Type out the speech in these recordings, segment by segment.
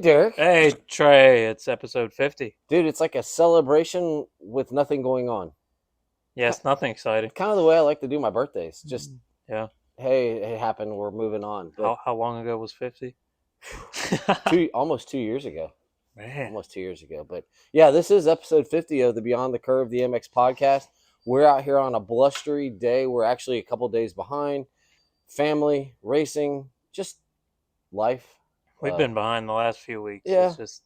Derek. Hey, Trey, it's episode 50. Dude, it's like a celebration with nothing going on. Yes, nothing exciting. Kind of the way I like to do my birthdays. Just, Yeah. hey, it happened, we're moving on. But How long ago was 50? almost 2 years ago. Man. Almost 2 years ago. But yeah, this is episode 50 of the Beyond the Curve, the MX podcast. We're out here on a blustery day. We're actually a couple days behind. Family, racing, just life. We've been behind the last few weeks. Yeah, It's just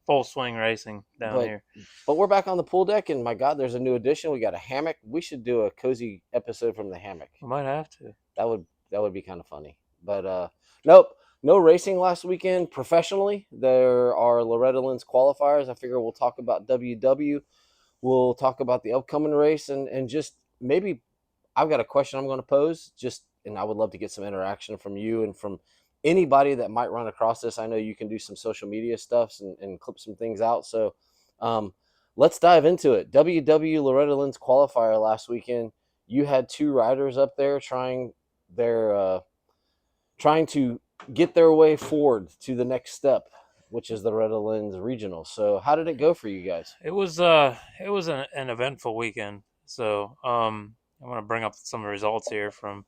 full swing racing down but here. but we're back on the pool deck, and my God, there's a new addition. We got a hammock. We should do a cozy episode from the hammock. We might have to. That would be kind of funny. But nope, no racing last weekend professionally. There are Loretta Lynn's qualifiers. I figure we'll talk about WW. We'll talk about the upcoming race and just maybe I've got a question I'm going to pose. And I would love to get some interaction from you and from anybody that might run across this. I know you can do some social media stuff and clip some things out. So let's dive into it. WW Loretta Lynn's qualifier last weekend. You had two riders up there trying to get their way forward to the next step, which is the Loretta Lynn's regional. So how did it go for you guys? It was an eventful weekend. So I want to bring up some results here from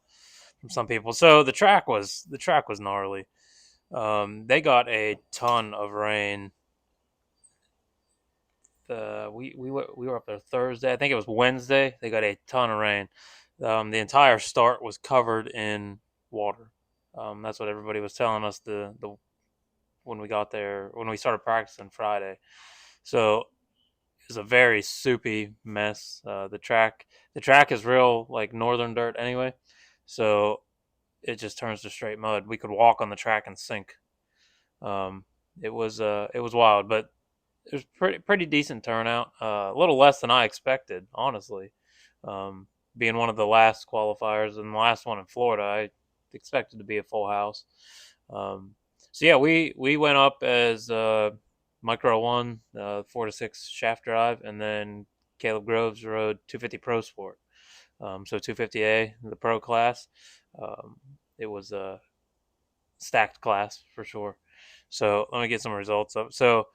some people. So the track was gnarly. They got a ton of rain. We were up there Thursday. I think it was Wednesday. They got a ton of rain. The entire start was covered in water. That's what everybody was telling us. The when we got there, when we started practicing Friday. So it was a very soupy mess. The track is real like northern dirt anyway, so it just turns to straight mud. We could walk on the track and sink. Um, it was wild, but it was pretty decent turnout. A little less than I expected, honestly. Being one of the last qualifiers and the last one in Florida, I expected to be a full house. So yeah, we went up as Micro One, 4 to 6 shaft drive, and then Caleb Groves rode 250 Pro Sport. So 250A, the pro class. It was a stacked class for sure. So let me get some results up. So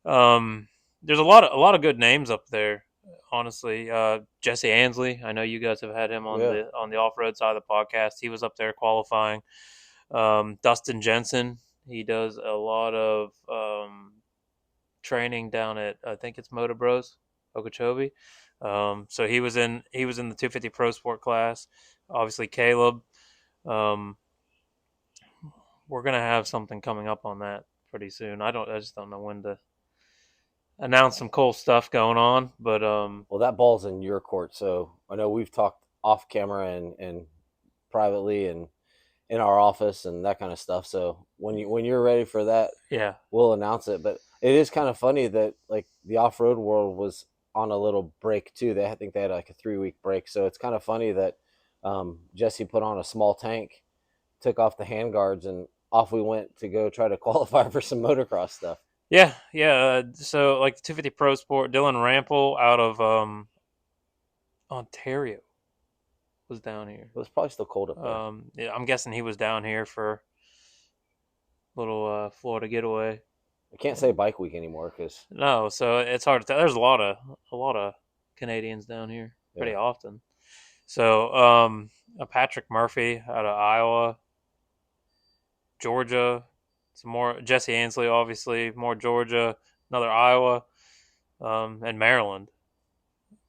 there's a lot of good names up there. Honestly, Jesse Ansley. I know you guys have had him on Yeah. the off road side of the podcast. He was up there qualifying. Dustin Jensen. He does a lot of training down at I think it's Motor Bros, Okeechobee. So he was in the 250 Pro Sport class. Obviously, Caleb. Um, we're gonna have something coming up on that pretty soon. I just don't know when to announce some cool stuff going on, but Well, that ball's in your court. So I know we've talked off camera and privately and in our office and that kind of stuff. So when you're ready for that, yeah, we'll announce it. But it is kind of funny that like the off road world was on a little break too. I think they had like a 3 week break. So it's kind of funny that Jesse put on a small tank, took off the handguards, and off we went to go try to qualify for some motocross stuff. yeah. So like the 250 Pro Sport, Dylan Rampel out of Ontario was down here. It was probably still cold up there. Yeah, I'm guessing he was down here for a little Florida getaway. I can't say bike week anymore because No, so it's hard to tell. There's a lot of Canadians down here yeah. pretty often. So Patrick Murphy out of Iowa, Georgia, some more Jesse Ansley, obviously more Georgia, another Iowa, and Maryland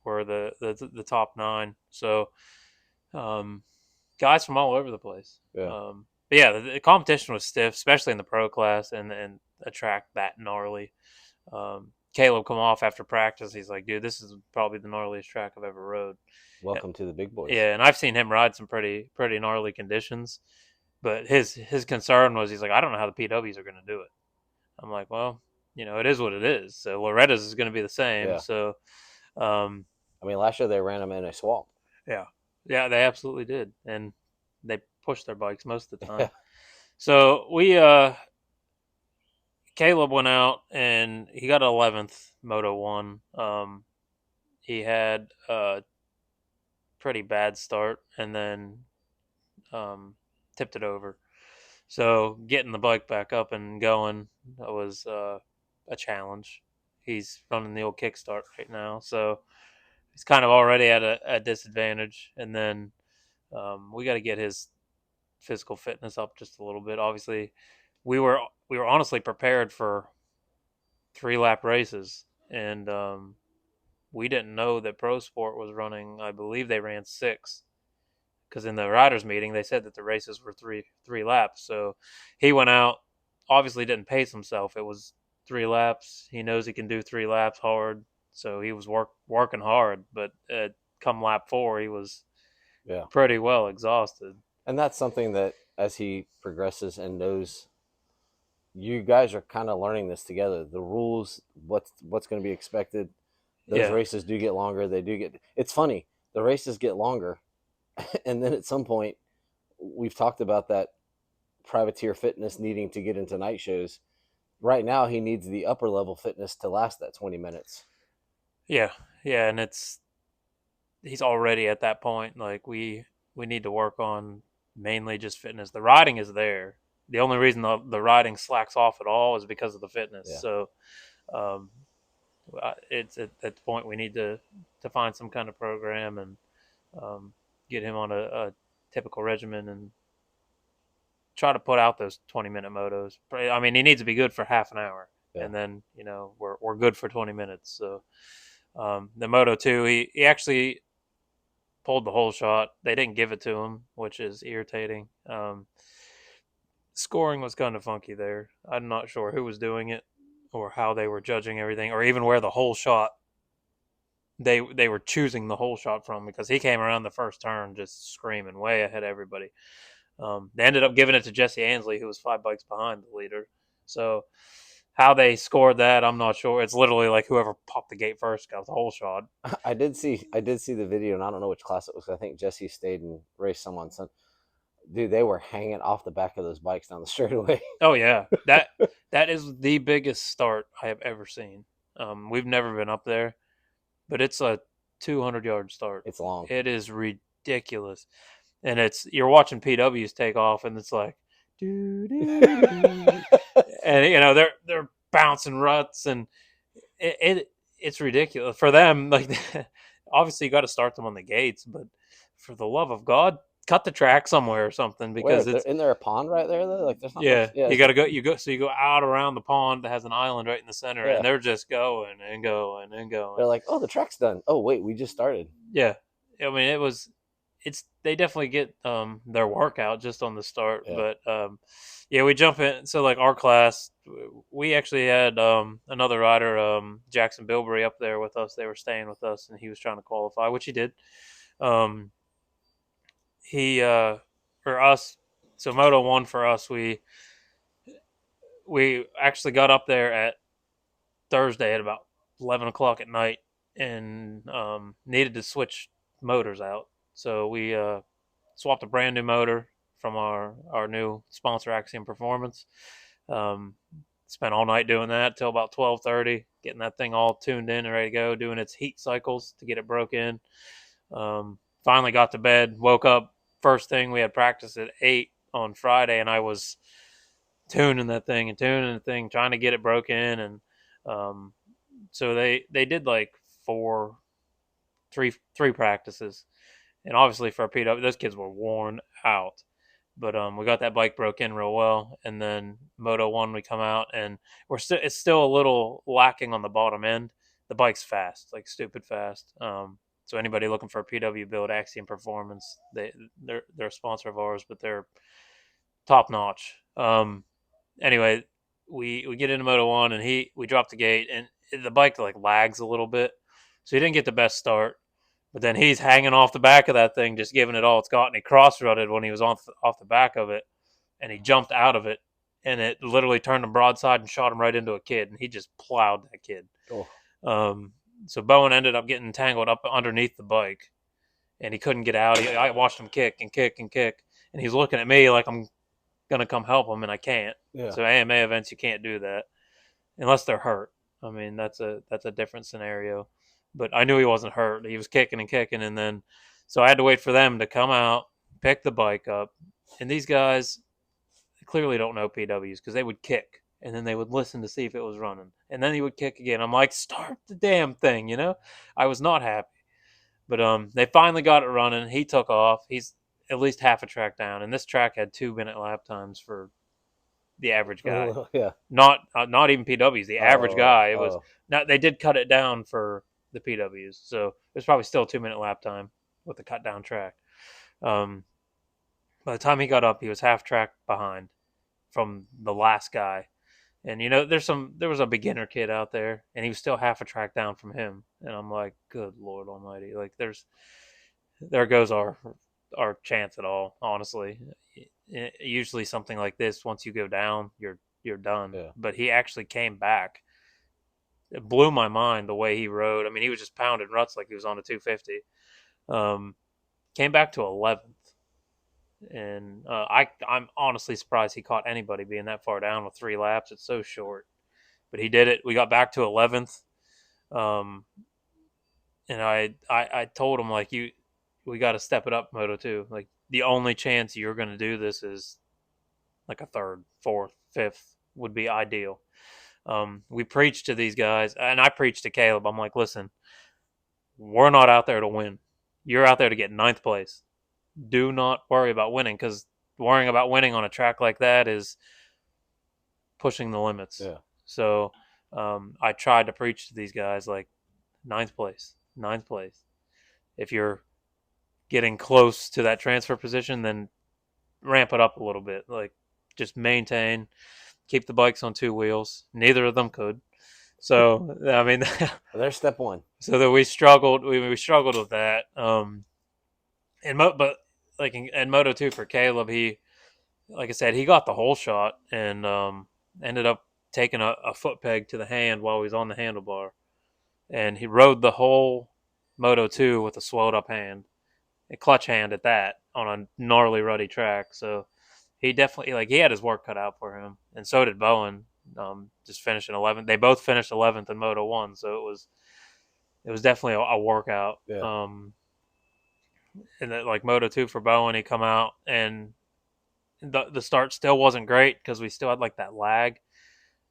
were the top 9. So guys from all over the place. Yeah. But yeah, the competition was stiff, especially in the pro class and a track that gnarly. Caleb come off after practice. He's like, dude, this is probably the gnarliest track I've ever rode. Welcome to the big boys. Yeah, and I've seen him ride some pretty gnarly conditions. But his concern was he's like, I don't know how the PWs are going to do it. I'm like, well, it is what it is. So Loretta's is going to be the same. Yeah. So, um, I mean, last year they ran them in a swamp. yeah, they absolutely did, and they pushed their bikes most of the time. Yeah. So Caleb went out and he got 11th Moto 1. He had a pretty bad start and then tipped it over. So getting the bike back up and going was a challenge. He's running the old kickstart right now, so he's kind of already at a disadvantage. And then we got to get his physical fitness up just a little bit. Obviously, we were we were honestly prepared for 3 lap races, and we didn't know that Pro Sport was running. I believe they ran 6 because in the riders meeting they said that the races were three laps. So he went out, obviously didn't pace himself. It was 3 laps. He knows he can do 3 laps hard, so he was working hard. But come lap 4, he was Yeah. pretty well exhausted. And that's something that as he progresses and knows, you guys are kind of learning this together. The rules, what's going to be expected. Those Yeah, races do get longer. They do get. It's funny. The races get longer, and then at some point, we've talked about that privateer fitness needing to get into night shows. Right now, he needs the upper level fitness to last that 20 minutes. yeah, yeah, and he's already at that point. Like we need to work on mainly just fitness. The riding is there. The only reason the riding slacks off at all is because of the fitness. Yeah. So um, it's at the point we need to find some kind of program and um, get him on a typical regimen and try to put out those 20-minute motos. I mean, he needs to be good for half an hour, Yeah. and then we're good for 20 minutes. So the Moto 2, he actually pulled the whole shot. They didn't give it to him, which is irritating. Scoring was kind of funky there. I'm not sure who was doing it or how they were judging everything, or even where the whole shot they were choosing the whole shot from, because he came around the first turn just screaming way ahead of everybody. They ended up giving it to Jesse Ansley, who was 5 bikes behind the leader. So how they scored that, I'm not sure. It's literally like whoever popped the gate first got the whole shot. I did see the video, and I don't know which class it was. I think Jesse stayed and raced someone. Dude, they were hanging off the back of those bikes down the straightaway. Oh yeah, that is the biggest start I have ever seen. We've never been up there, but it's a 200-yard start. It's long. It is ridiculous, and you're watching PWs take off, and it's like, doo, doo, doo. And they're bouncing ruts, and it's ridiculous for them. Like, obviously, you got to start them on the gates, but for the love of God, cut the track somewhere or something, Where because it's isn't there a pond right there though? Like there's not much. yeah. Yeah, You got to go. You go out around the pond that has an island right in the center, yeah. and they're just going and going and going. They're like, oh, the track's done. Oh wait, we just started. Yeah, I mean it's they definitely get their workout just on the start. Yeah. But yeah, we jump in. So like our class, we actually had another rider, Jackson Bilberry, up there with us. They were staying with us, and he was trying to qualify, which he did. He for us, so Moto 1 for us, we actually got up there at Thursday at about 11 o'clock at night, and needed to switch motors out. So we swapped a brand new motor from our new sponsor, Axiom Performance. Um, Spent all night doing that till about 12:30, getting that thing all tuned in and ready to go, doing its heat cycles to get it broke in. Finally got to bed, woke up. First thing, we had practice at 8 on Friday, and I was tuning that thing and tuning the thing, trying to get it broken. And um, so they did like three practices, and obviously for a PW, those kids were worn out. But we got that bike broke in real well, and then Moto 1 we come out, and it's still a little lacking on the bottom end. The bike's fast, like stupid fast. So anybody looking for a PW build, Axiom Performance, they're a sponsor of ours, but they're top notch. Anyway, we get into Moto 1, and we drop the gate, and the bike like lags a little bit, so he didn't get the best start. But then he's hanging off the back of that thing, just giving it all it's got, and he cross-rutted when he was off the back of it, and he jumped out of it, and it literally turned him broadside and shot him right into a kid, and he just plowed that kid. Oh. So Bowen ended up getting tangled up underneath the bike, and he couldn't get out. I watched him kick and kick and kick, and he's looking at me like I'm gonna come help him, and I can't. Yeah. So AMA events, you can't do that unless they're hurt. I mean, that's a different scenario. But I knew he wasn't hurt. He was kicking and kicking, and then so I had to wait for them to come out, pick the bike up, and these guys, clearly don't know PWs because they would kick and then they would listen to see if it was running, and then he would kick again. I'm like, start the damn thing, you know. I was not happy, but they finally got it running. He took off. He's at least half a track down, and this track had 2 minute lap times for the average guy. Yeah. Not even PWs. The average Oh, guy. It was oh, not. They did cut it down for the PWs, so it was probably still 2 minute lap time with the cut down track. Um, by the time he got up, he was half track behind from the last guy. And there was a beginner kid out there, and he was still half a track down from him. And I'm like, good Lord Almighty! Like, there goes our chance at all. Honestly, usually something like this, once you go down, you're done. yeah. But he actually came back. It blew my mind the way he rode. I mean, he was just pounding ruts like he was on a 250. Came back to 11th, and I'm honestly surprised he caught anybody being that far down with 3 laps. It's so short, but he did it. We got back to 11th, um, and I told him, like, we got to step it up, Moto 2. Like, the only chance you're going to do this is like a third, fourth, fifth would be ideal. We preached to these guys, and I preached to Caleb. I'm like, listen, we're not out there to win. You're out there to get 9th place. Do not worry about winning, because worrying about winning on a track like that is pushing the limits. Yeah. So I tried to preach to these guys, like, 9th place, 9th place. If you're getting close to that transfer position, then ramp it up a little bit. Like, just maintain, keep the bikes on 2 wheels. Neither of them could. So I mean, There's step one. so that we struggled. We struggled with that. But like in Moto 2 for Caleb, he, like I said, he got the whole shot and ended up taking a foot peg to the hand while he was on the handlebar, and he rode the whole Moto 2 with a swelled up hand, a clutch hand at that, on a gnarly ruddy track. So he definitely, like, he had his work cut out for him, and so did Bowen. Just finishing 11th. They both finished 11th in Moto 1, so it was definitely a workout. Yeah. And that, like, Moto 2 for Bowen, he come out, and the start still wasn't great because we still had, like, that lag.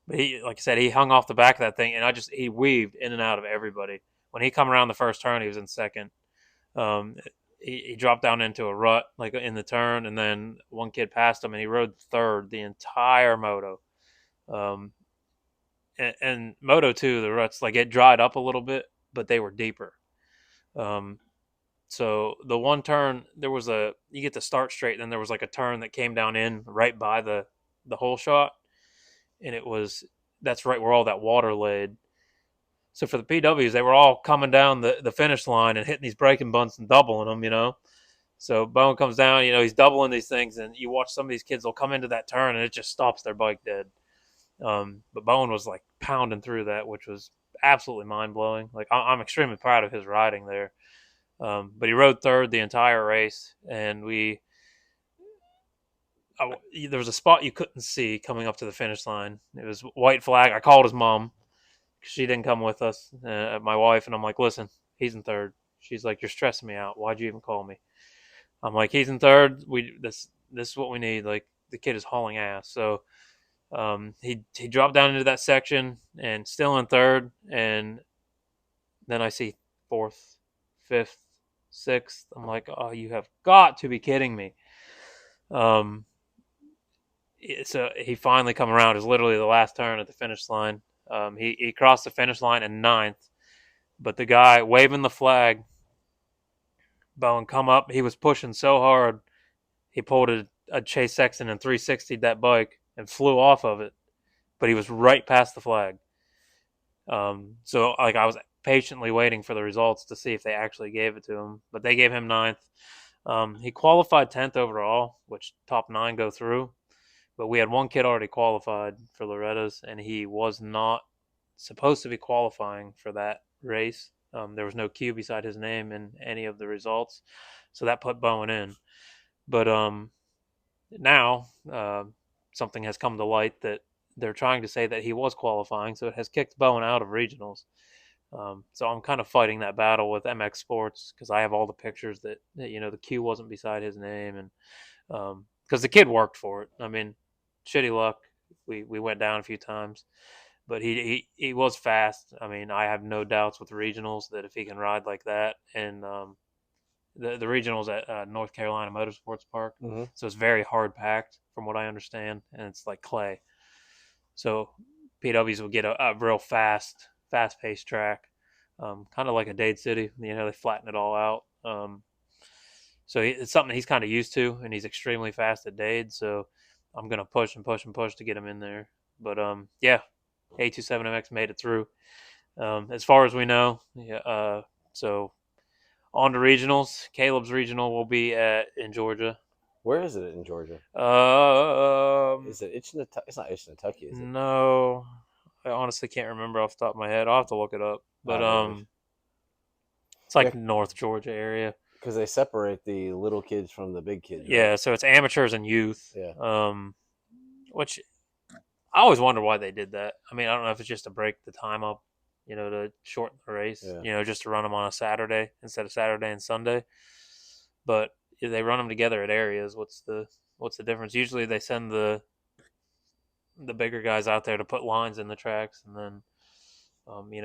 But he, like I said, he hung off the back of that thing, and he weaved in and out of everybody. When he come around the first turn, he was in second. Um, he dropped down into a rut, like, in the turn, and then one kid passed him, and he rode third the entire moto. And Moto 2, the ruts, like, it dried up a little bit, but they were deeper. So the one turn, you get the start straight, and then there was, like, a turn that came down in right by the hole shot, and that's right where all that water laid. So for the PWs, they were all coming down the finish line and hitting these braking bunts and doubling them. So Bowen comes down, he's doubling these things, and you watch some of these kids, they'll come into that turn, and it just stops their bike dead. But Bowen was, like, pounding through that, which was absolutely mind-blowing. Like, I'm extremely proud of his riding there. But he rode third the entire race, and there was a spot you couldn't see coming up to the finish line. It was white flag. I called his mom. She didn't come with us, my wife, and I'm like, listen, he's in third. She's like, you're stressing me out. Why'd you even call me? I'm like, he's in third. This is what we need. Like, the kid is hauling ass. So he dropped down into that section and still in third, and then I see fourth, fifth, sixth. I'm like, oh, you have got to be kidding me. So he finally come around. It was literally the last turn at the finish line. He crossed the finish line in 9th, but the guy waving the flag, Bowen come up. He was pushing so hard, he pulled a Chase Sexton and 360'd that bike and flew off of it, but he was right past the flag. So, like, I was patiently waiting for the results to see if they actually gave it to him, but they gave him 9th. He qualified 10th overall, which top 9 go through. But we had one kid already qualified for Loretta's, and he was not supposed to be qualifying for that race. There was no Q beside his name in any of the results, so that put Bowen in. But now something has come to light that they're trying to say that he was qualifying, so it has kicked Bowen out of regionals. So I'm kind of fighting that battle with MX Sports, because I have all the pictures that the Q wasn't beside his name, and because the kid worked for it. I mean, shitty luck. We went down a few times, but he was fast. I mean, I have no doubts with regionals that if he can ride like that, and the regionals at North Carolina Motorsports Park, Mm-hmm. so it's very hard packed from what I understand, and it's like clay. So PWs will get a real fast paced track, kind of like a Dade City. They flatten it all out. So it's something he's kind of used to, and he's extremely fast at Dade. So I'm gonna push and push and push to get him in there. But yeah, A27MX made it through. As far as we know, yeah. So on to regionals. Caleb's regional will be in Georgia. Where is it in Georgia? Is it Itchinatucky? It's not Itchinatucky, is it? No, I honestly can't remember off the top of my head. I'll have to look it up. But No worries. it's like Yeah, North Georgia area. because they separate the little kids from the big kids, right? Yeah, so it's amateurs and youth. Yeah. Which I always wonder why they did that. I mean, I don't know if it's just to break the time up, to shorten the race, Yeah. just to run them on a Saturday instead of Saturday and Sunday. But if they run them together at areas, what's the difference? Usually they send the bigger guys out there to put lines in the tracks, and then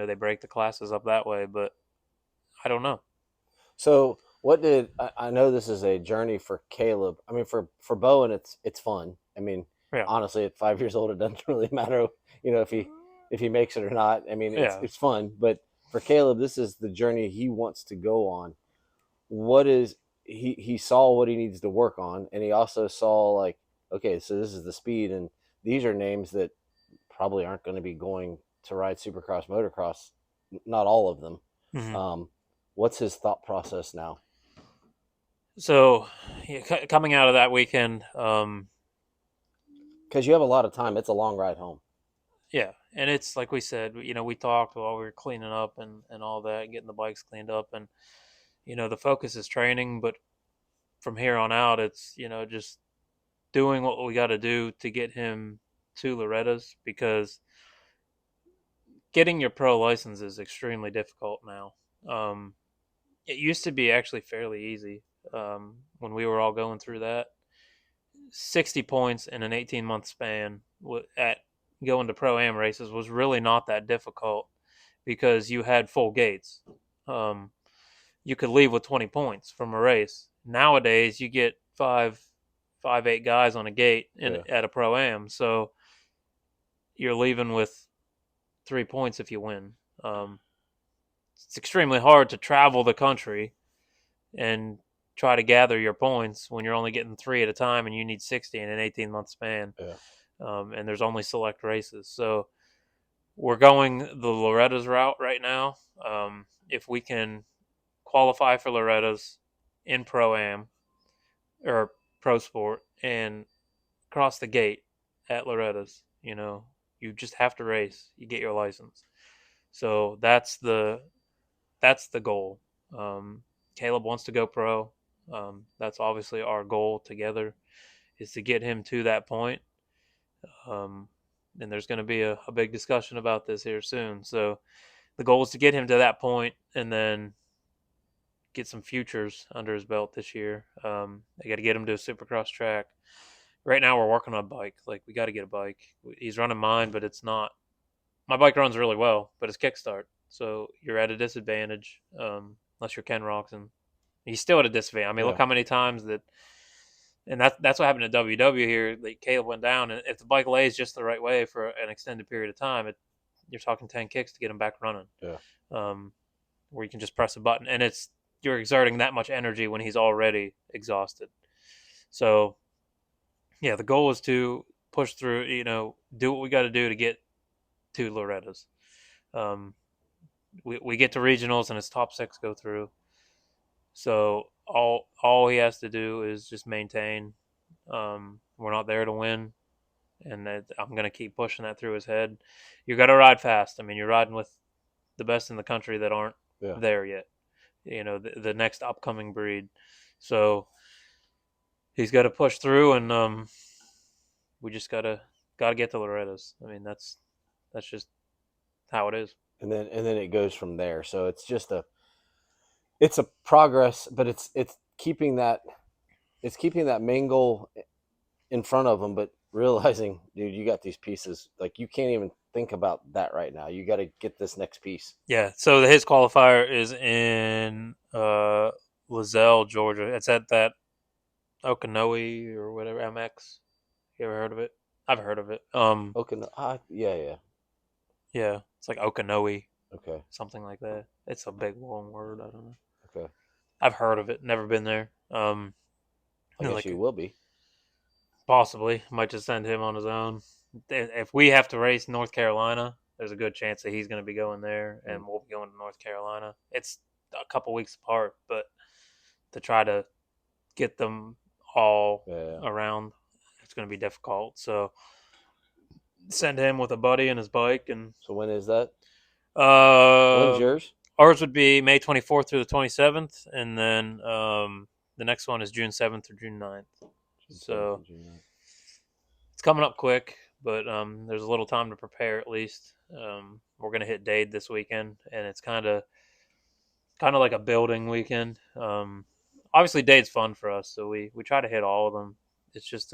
they break the classes up that way. But I don't know. So what did I know? This is a journey for Caleb. I mean, for Bowen, it's fun. I mean, Yeah, honestly, at 5 years old, it doesn't really matter, if he makes it or not. I mean, it's yeah. it's fun. But for Caleb, this is the journey he wants to go on. What is he saw what he needs to work on, and he also saw, like, okay, so this is the speed, and these are names that probably aren't going to be going to ride Supercross, motocross, not all of them. Mm-hmm. What's his thought process now? So, yeah, coming out of that weekend, Because you have a lot of time. It's a long ride home. yeah, and it's like we said, we talked while we were cleaning up and all that, getting the bikes cleaned up, and the focus is training, but from here on out, it's just doing what we got to do to get him to Loretta's, because getting your pro license is extremely difficult now. It used to be actually fairly easy when we were all going through that. 60 points in an 18-month span at going to pro am races was really not that difficult because you had full gates. Um, you could leave with 20 points from a race. Nowadays, you get five, 8 guys on a gate at a pro am, so you're leaving with 3 points if you win. It's extremely hard to travel the country and try to gather your points when you're only getting 3 at a time and you need 60 in an 18-month span. Yeah. And there's only select races. So we're going the Loretta's route right now. If we can qualify for Loretta's in Pro-Am or Pro Sport and cross the gate at Loretta's, you just have to race. You get your license. So that's the goal. Caleb wants to go pro. That's obviously our goal together, is to get him to that point. And there's going to be a big discussion about this here soon. So the goal is to get him to that point and then get some futures under his belt this year. I got to get him to a Supercross track. Right now we're working on a bike. Like, we got to get a bike. He's running mine, but it's not. My bike runs really well, but it's kickstart. So you're at a disadvantage unless you're Ken Roxon. He's still at a disadvantage. I mean, look how many times that, and that's what happened at WW here. Like, Caleb went down, and if the bike lays just the right way for an extended period of time, you're talking 10 kicks to get him back running. Yeah. Where you can just press a button, and you're exerting that much energy when he's already exhausted. So, yeah, the goal is to push through. Do what we got to do to get to Loretta's. We get to regionals and his top 6 go through. So all he has to do is just maintain. We're not there to win, and I'm going to keep pushing that through his head. You got to ride fast. I mean, you're riding with the best in the country that aren't there yet. The next upcoming breed. So he's got to push through, and we just gotta get to Loretta's. I mean, that's just how it is. And then it goes from there. So it's a progress, but it's keeping that main goal in front of him. But realizing, dude, you got these pieces. Like you can't even think about that right now. You got to get this next piece. Yeah. So his qualifier is in Lizelle, Georgia. It's at that Okanoe or whatever MX. You ever heard of it? I've heard of it. Okay, no, yeah, yeah, Yeah, it's like Okanoe, okay, something like that. It's a big long word. I don't know. okay. I've heard of it. Never been there. I guess you Like will be. possibly might just send him on his own. If we have to race North Carolina, there's a good chance that he's going to be going there, Mm. and we'll be going to North Carolina. It's a couple weeks apart, but to try to get them all Yeah, yeah. around, it's going to be difficult. So send him with a buddy and his bike, and So when is that? When's uh, yours? ours would be May 24th through the 27th, and then the next one is June 7th or June 9th. June 7th So and June 9th. it's coming up quick, but there's a little time to prepare at least. We're gonna hit Dade this weekend, and it's kind of like a building weekend. Obviously Dade's fun for us, so we try to hit all of them. It's just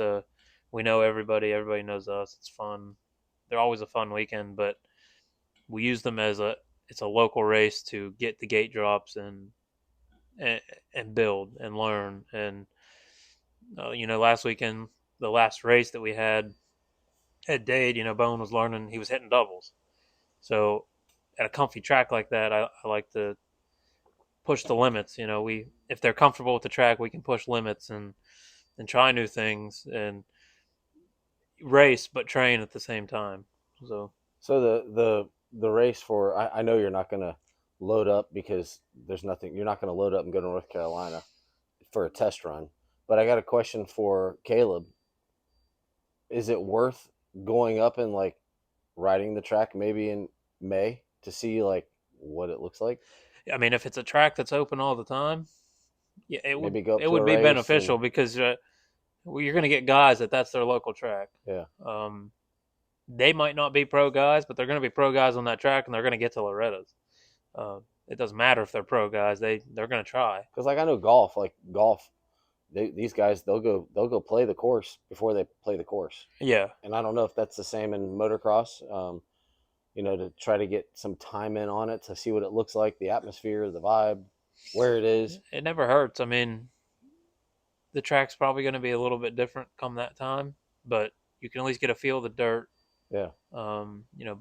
we know everybody, everybody knows us. It's fun. They're always a fun weekend, but we use them as it's a local race to get the gate drops and, and build and learn. And last weekend, the last race that we had at Dade, Bone was learning. He was hitting doubles. So at a comfy track like that, I like to push the limits. We if they're comfortable with the track, we can push limits and try new things and race, but train at the same time. So So the race for I know you're not gonna load up because there's nothing. You're not gonna load up and go to North Carolina for a test run. But I got a question for Caleb. Is it worth going up and like riding the track maybe in May to see like what it looks like? I mean, if it's a track that's open all the time, yeah, it would Maybe go up it to a would be race and beneficial because you're going to get guys that's their local track. yeah. Um, they might not be pro guys, but they're going to be pro guys on that track, and they're going to get to Loretta's. It doesn't matter if they're pro guys; they're going to try. Because like I know golf, these guys they'll go play the course before they play the course, Yeah, and I don't know if that's the same in motocross. To try to get some time in on it to see what it looks like, the atmosphere, the vibe, where it is. it never hurts. I mean, the track's probably going to be a little bit different come that time, but you can at least get a feel of the dirt. Yeah,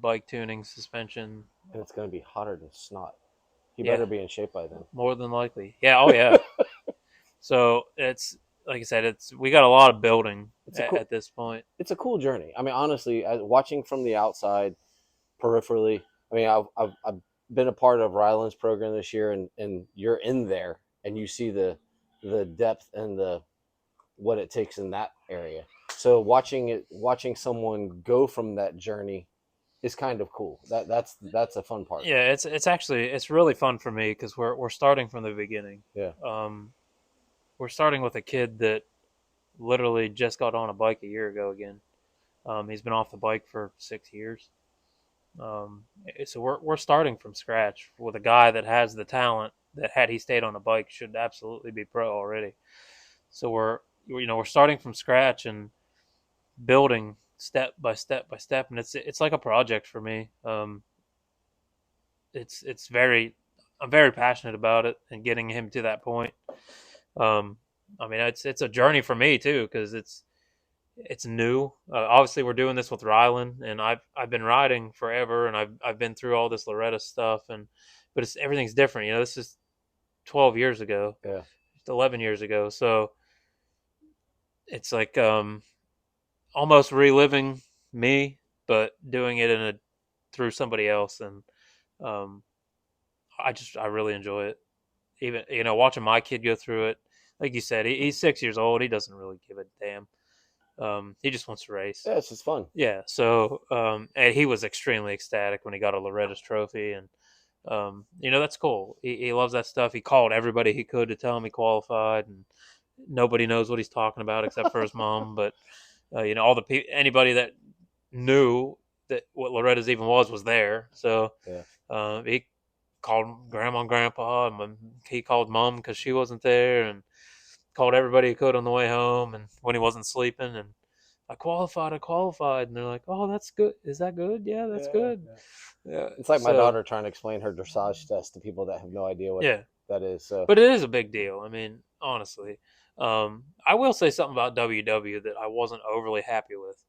Bike tuning, suspension. and it's going to be hotter than snot. He Yeah, better be in shape by then. more than likely. Yeah. Oh yeah. So it's like I said, we got a lot of building It's a cool. at this point. It's a cool journey. I mean, honestly, watching from the outside, peripherally. I mean, I've been a part of Ryland's program this year, and you're in there, and you see the depth and the what it takes in that area. So watching someone go from that journey is kind of cool. That's a fun part. Yeah, it's really fun for me because we're starting from the beginning. Yeah. Um, we're starting with a kid that literally just got on a bike a year ago again. He's been off the bike for 6 years. So we're starting from scratch with a guy that has the talent that had he stayed on a bike should absolutely be pro already. So we're starting from scratch and building step by step by step, and it's like a project for me. It's very I'm very passionate about it and getting him to that point. Um, I mean, it's a journey for me too because it's new. Obviously, we're doing this with Rylan, and I've been riding forever, and I've been through all this Loretta stuff, but everything's different. This is 12 years ago, Yeah. 11 years ago, so it's like almost reliving me, but doing it through somebody else, and um, I really enjoy it. Even watching my kid go through it, like you said, he's 6 years old. He doesn't really give a damn. He just wants to race. Yeah, it's just fun. Yeah. So and he was extremely ecstatic when he got a Loretta's trophy, and that's cool. He loves that stuff. He called everybody he could to tell him he qualified, and nobody knows what he's talking about except for his mom. But all the anybody that knew that what Loretta's even was there. So Yeah. he called grandma and grandpa, and he called mom because she wasn't there, and called everybody he could on the way home, and when he wasn't sleeping, and I qualified, and they're like, "Oh, that's good. Is that good? Yeah, that's Yeah, good." yeah. Yeah. It's like my So daughter trying to explain her dressage test to people that have no idea what yeah, that is. So but it is a big deal. I mean, honestly, I will say something about WW that I wasn't overly happy with.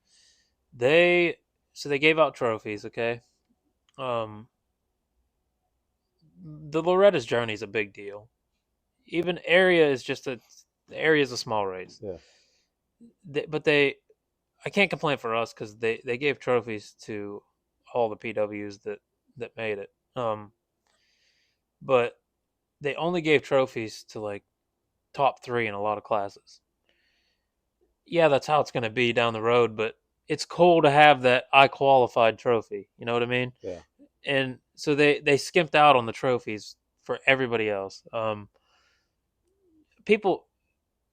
They they gave out trophies. Okay, um, the Loretta's journey is a big deal. Even area is just a the area is a small race. yeah, But they I can't complain for us because they gave trophies to all the PWs that made it. But they only gave trophies to like top three in a lot of classes. Yeah, that's how it's going to be down the road, but it's cool to have that I qualified trophy. You know what I mean? yeah. And so they skimped out on the trophies for everybody else. People,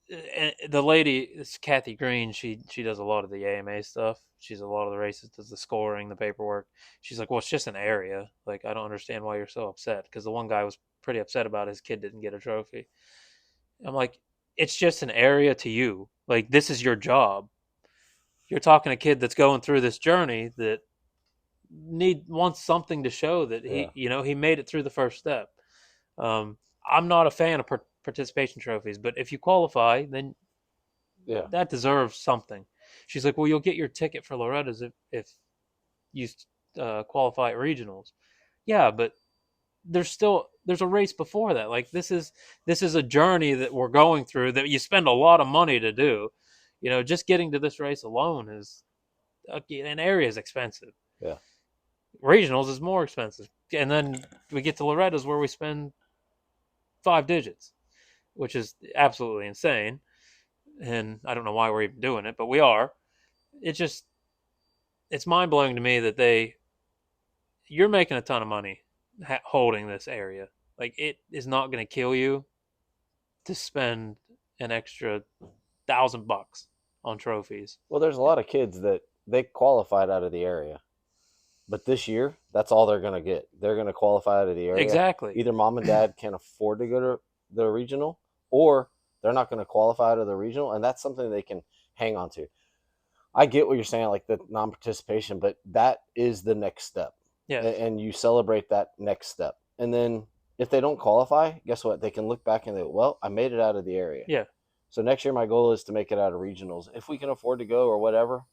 the lady, it's Kathy Green. She does a lot of the AMA stuff. She's a lot of the races, does the scoring, the paperwork. She's like, well, it's just an area. Like, I don't understand why you're so upset because the one guy was pretty upset about his kid didn't get a trophy. I'm like, it's just an area to you. Like, this is your job. You're talking to a kid that's going through this journey that wants something to show that Yeah. he made it through the first step. I'm not a fan of participation trophies, but if you qualify, then Yeah. that deserves something. She's like, well, you'll get your ticket for Loretta's if you qualify at regionals. Yeah, but there's a race before that. Like this is a journey that we're going through that you spend a lot of money to do. Just getting to this race alone is an area is expensive. Yeah. Regionals is more expensive, and then we get to Loretta's where we spend 5 digits, which is absolutely insane. And I don't know why we're even doing it, but we are. It just it's mind blowing to me that you're making a ton of money holding this area. Like it is not going to kill you to spend an extra $1,000 on trophies. Well, there's a lot of kids that they qualified out of the area, but this year that's all they're gonna get. They're gonna qualify out of the area. Exactly. Either mom and dad can't afford to go to the regional, or they're not going to qualify out of the regional, and that's something they can hang on to. I get what you're saying, like the non-participation, but that is the next step, Yes. and you celebrate that next step. And then if they don't qualify, guess what? They can look back and they, well, I made it out of the area. Yeah. So next year, my goal is to make it out of regionals. If we can afford to go or whatever,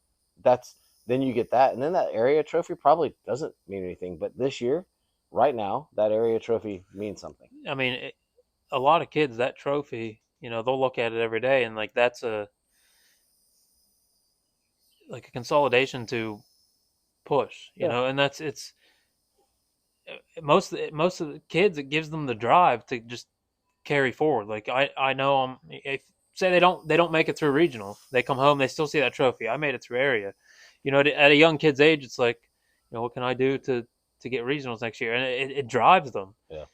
that's then you get that, and then that area trophy probably doesn't mean anything. But this year, right now, that area trophy means something. I mean, a lot of kids that trophy, they'll look at it every day and like that's a consolidation to push, Yeah. and it's most of the kids it gives them the drive to just carry forward. Like I know if say they don't make it through regional, they come home, they still see that trophy. I made it through area. At a young kid's age, it's like, what can I do to get regionals next year? And it drives them. Yeah.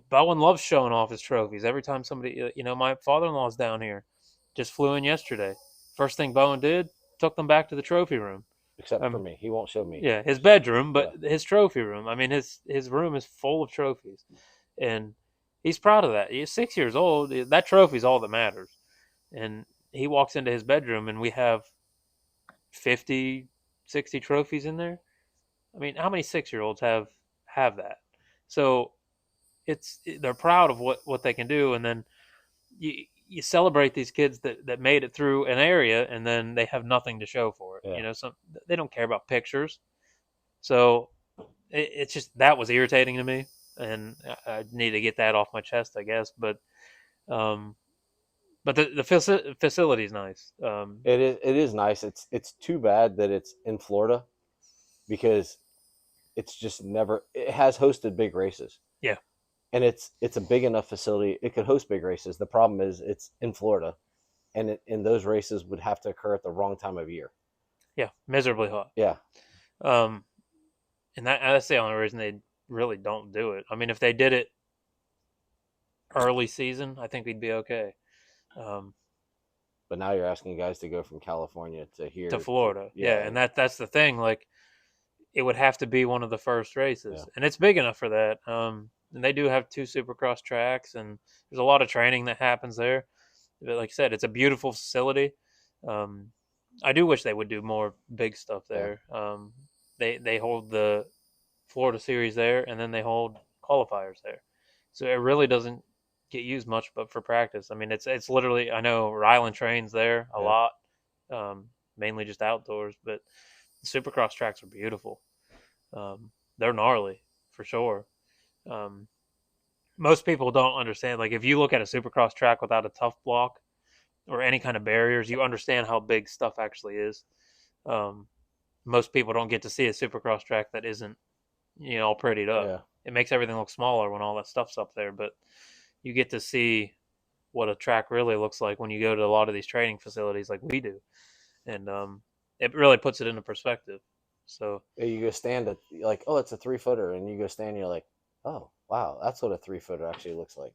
Bowen loves showing off his trophies. Every time somebody, my father-in-law's down here, just flew in yesterday. First thing Bowen did, took them back to the trophy room. Except for me, he won't show me. Yeah, his bedroom, but his trophy room. I mean, his room is full of trophies, and he's proud of that. He's 6 years old. That trophy's all that matters. And he walks into his bedroom, and we have 50, 60 trophies in there. I mean, how many 6-year-olds have that? So they're proud of what they can do, and then you celebrate these kids that made it through an area, and then they have nothing to show for it. Yeah. They don't care about pictures. So it's just that was irritating to me, and I need to get that off my chest, I guess. Um, but the facility is nice. It is nice. It's too bad that it's in Florida, because it's just never it has hosted big races. Yeah. And it's a big enough facility. It could host big races. The problem is it's in Florida, and those races would have to occur at the wrong time of year. Yeah, miserably hot. Yeah. Um, and that's the only reason they really don't do it. I mean, if they did it early season, I think we'd be okay. Um, But now you're asking guys to go from California to here to Florida, yeah, and that's the thing. Like, it would have to be one of the first races, Yeah. and it's big enough for that. And they do have 2 Supercross tracks, and there's a lot of training that happens there. But like I said, it's a beautiful facility. Um, I do wish they would do more big stuff Yeah. there. They hold the Florida series there, and then they hold qualifiers there, so it really doesn't get used much, but for practice. I mean, it's literally, I know Ryland trains there a Yeah. lot, mainly just outdoors, but the Supercross tracks are beautiful. They're gnarly for sure. Um, Most people don't understand. Like if you look at a Supercross track without a tough block or any kind of barriers, you understand how big stuff actually is. Um, Most people don't get to see a Supercross track that isn't, all prettied up. Yeah. It makes everything look smaller when all that stuff's up there, but you get to see what a track really looks like when you go to a lot of these training facilities like we do, and it really puts it into perspective. So You go stand at like, oh, it's a 3-footer, and you go stand, and you're like, oh, wow, that's what a 3-footer actually looks like.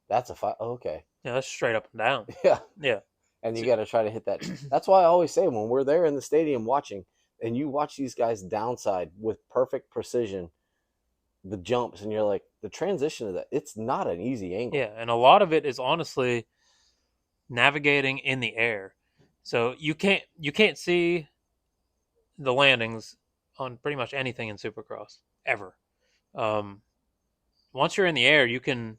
That's a 5. Oh, okay. yeah, that's straight up and down. Yeah. Yeah, And you so, got to try to hit that. That's why I always say when we're there in the stadium watching, and you watch these guys downside with perfect precision, the jumps, and you're like, the transition of that, it's not an easy angle. yeah, and a lot of it is honestly navigating in the air. So you can't see the landings on pretty much anything in Supercross ever. Um, Once you're in the air, you can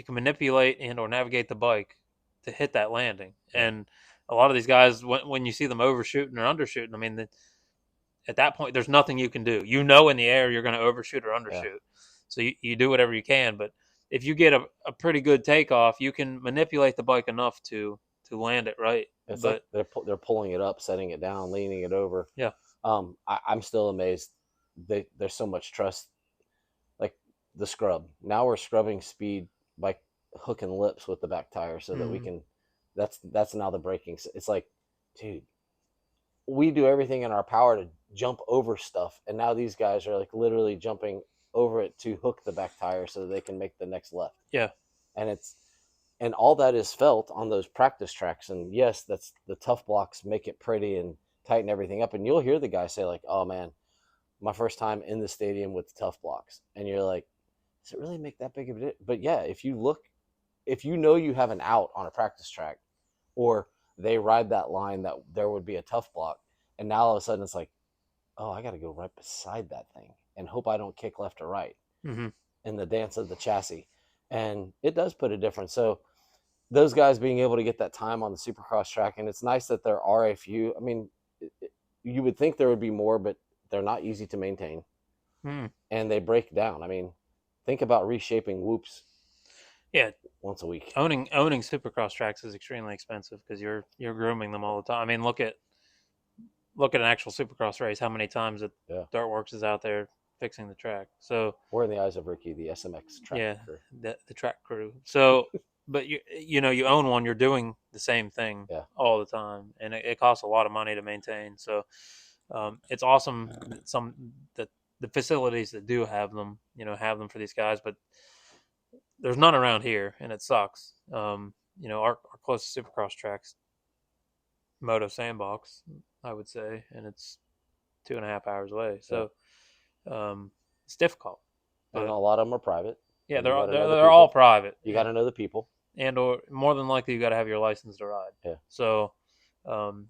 manipulate and or navigate the bike to hit that landing. Yeah. And a lot of these guys, when you see them overshooting or undershooting, I mean, at that point, there's nothing you can do. In the air you're going to overshoot or Yeah. undershoot, so you do whatever you can. But if you get a pretty good takeoff, you can manipulate the bike enough to land it right. It's like But they're pulling it up, setting it down, leaning it over. yeah, I'm still amazed. There's so much trust. Like the scrub. Now we're scrubbing speed by hooking lips with the back tire so that we mm, can. That's now the braking. It's like, dude, we do everything in our power to jump over stuff, and now these guys are like literally jumping over it to hook the back tire so that they can make the next left. yeah, And all that is felt on those practice tracks. And yes, that's the tough blocks make it pretty and tighten everything up. And you'll hear the guy say like, "Oh man, my first time in the stadium with tough blocks," and you're like, does it really make that big of a difference? But yeah, if you know you have an out on a practice track, or they ride that line that there would be a tough block, and now all of a sudden it's like, oh, I got to go right beside that thing and hope I don't kick left or right mm-hmm. in the dance of the chassis, and it does put a difference. So those guys being able to get that time on the Supercross track, and it's nice that there are a few. I mean, you would think there would be more, but they're not easy to maintain, Mm. and they break down. I mean, think about reshaping whoops Yeah. once a week. Owning Supercross tracks is extremely expensive because you're grooming them all the time. I mean, look at an actual Supercross race. How many times that Yeah, Dartworks is out there fixing the track? So we're in the eyes of Ricky, the SMX track yeah, crew. the track crew. So, but you own one. You're doing the same thing Yeah, all the time, and it costs a lot of money to maintain. So, it's awesome that the facilities that do have them for these guys, but there's none around here, and it sucks. Our closest Supercross tracks, Moto Sandbox, I would say, and it's 2.5 hours away. yeah. So, it's difficult, And a but lot of them are private, yeah, and you got to know the they're all people. private. You got Yeah. to know the people. And or more than likely you got to have your license to ride. Yeah, So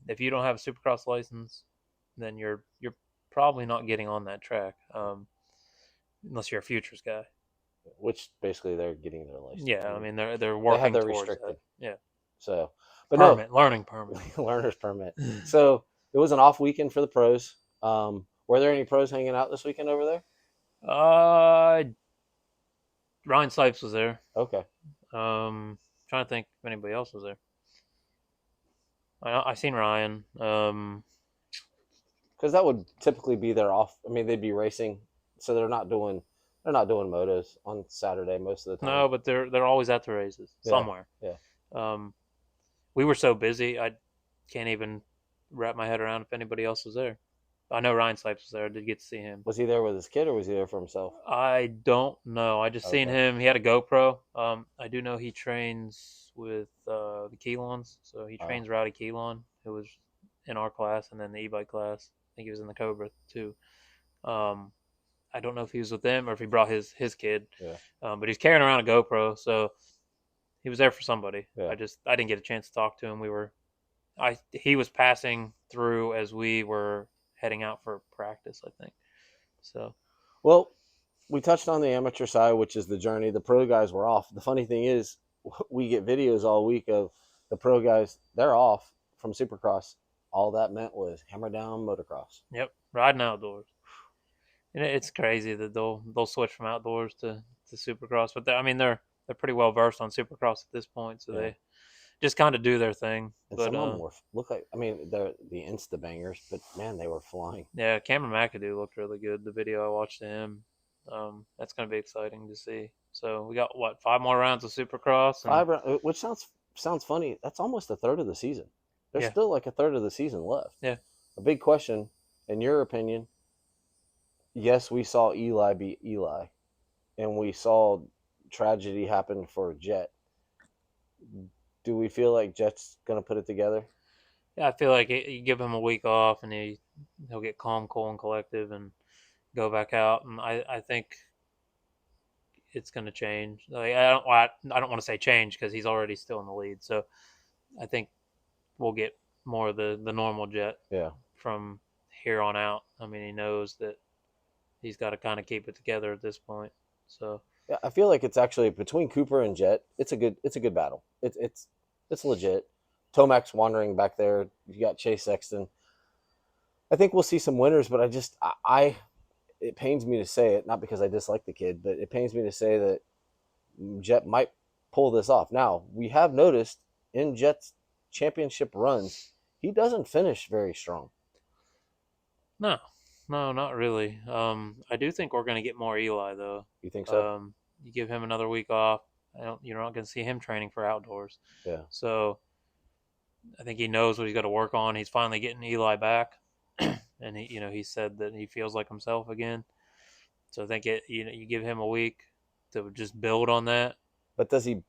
if you don't have a Supercross license, then you're probably not getting on that track unless you're a futures guy. which basically they're getting their license. Yeah, I I mean, mean they're they have working their towards restricted. that. Yeah, So, but no, learning permit. learner's permit. So it was an off weekend for the pros. Were there any pros hanging out this weekend over there? uh, Ryan Sipes was there. Okay, Trying to think if anybody else was there. I seen Ryan. because that would typically be their off. I mean, they'd be racing, so they're not doing motos on Saturday most of the time. No, but they're always at the races Yeah, somewhere. yeah. Um, we were so busy, I can't even wrap my head around if anybody else was there. I know Ryan Sipes was there. I did get to see him. Was he there with his kid, or was he there for himself? I don't know. I just seen Okay. him. He had a GoPro. I do know he trains with the Keelons, so he Oh. trains Rowdy Keelon, who was in our class, and then the e-bike class. I think he was in the Cobra too. Um, I don't know if he was with them or if he brought his kid. Yeah. But he's carrying around a GoPro, so he was there for somebody. Yeah. I didn't get a chance to talk to him. We were he was passing through as we were heading out for practice, I think. So Well, we touched on the amateur side, which is the journey. The pro guys were off. The funny thing is, we get videos all week of the pro guys. They're off from Supercross. All that meant was hammer down motocross. yep, riding outdoors. And it's crazy that they'll switch from outdoors to Supercross, but I mean they're pretty well versed on Supercross at this point, so Yeah. they just kind of do their thing. And But some of them were look like. I mean, they're the insta bangers, but man, they were flying. yeah, Cameron McAdoo looked really good. The video I watched of him, that's going to be exciting to see. So we got what 5 more rounds of Supercross, and Which sounds funny. That's almost a third of the season. There's yeah, still like a third of the season left. yeah. A big question, in your opinion. Yes, we saw Eli beat Eli, and we saw tragedy happen for Jet. Do we feel like Jet's gonna put it together? Yeah, I feel like you give him a week off, and he'll get calm, cool, and collective, and go back out. And I think it's going to change. Like I don't want to say change because he's already still in the lead. So I think we'll get more of the normal Jet Yeah. from here on out. I mean, he knows that he's got to kind of keep it together at this point. So Yeah, I feel like it's actually between Cooper and Jet. It's a good battle. It's legit. Tomac's wandering back there. You got Chase Sexton. I think we'll see some winners, but I it pains me to say it, not because I dislike the kid, but it pains me to say that Jet might pull this off. Now, we have noticed in Jet's championship runs, he doesn't finish very strong. no, no, not really. I do think we're going to get more Eli though. You think so? You give him another week off. You're not going to see him training for outdoors. Yeah. So I think he knows what he's got to work on. He's finally getting Eli back, and he said that he feels like himself again. So I think you give him a week to just build on that. But does he?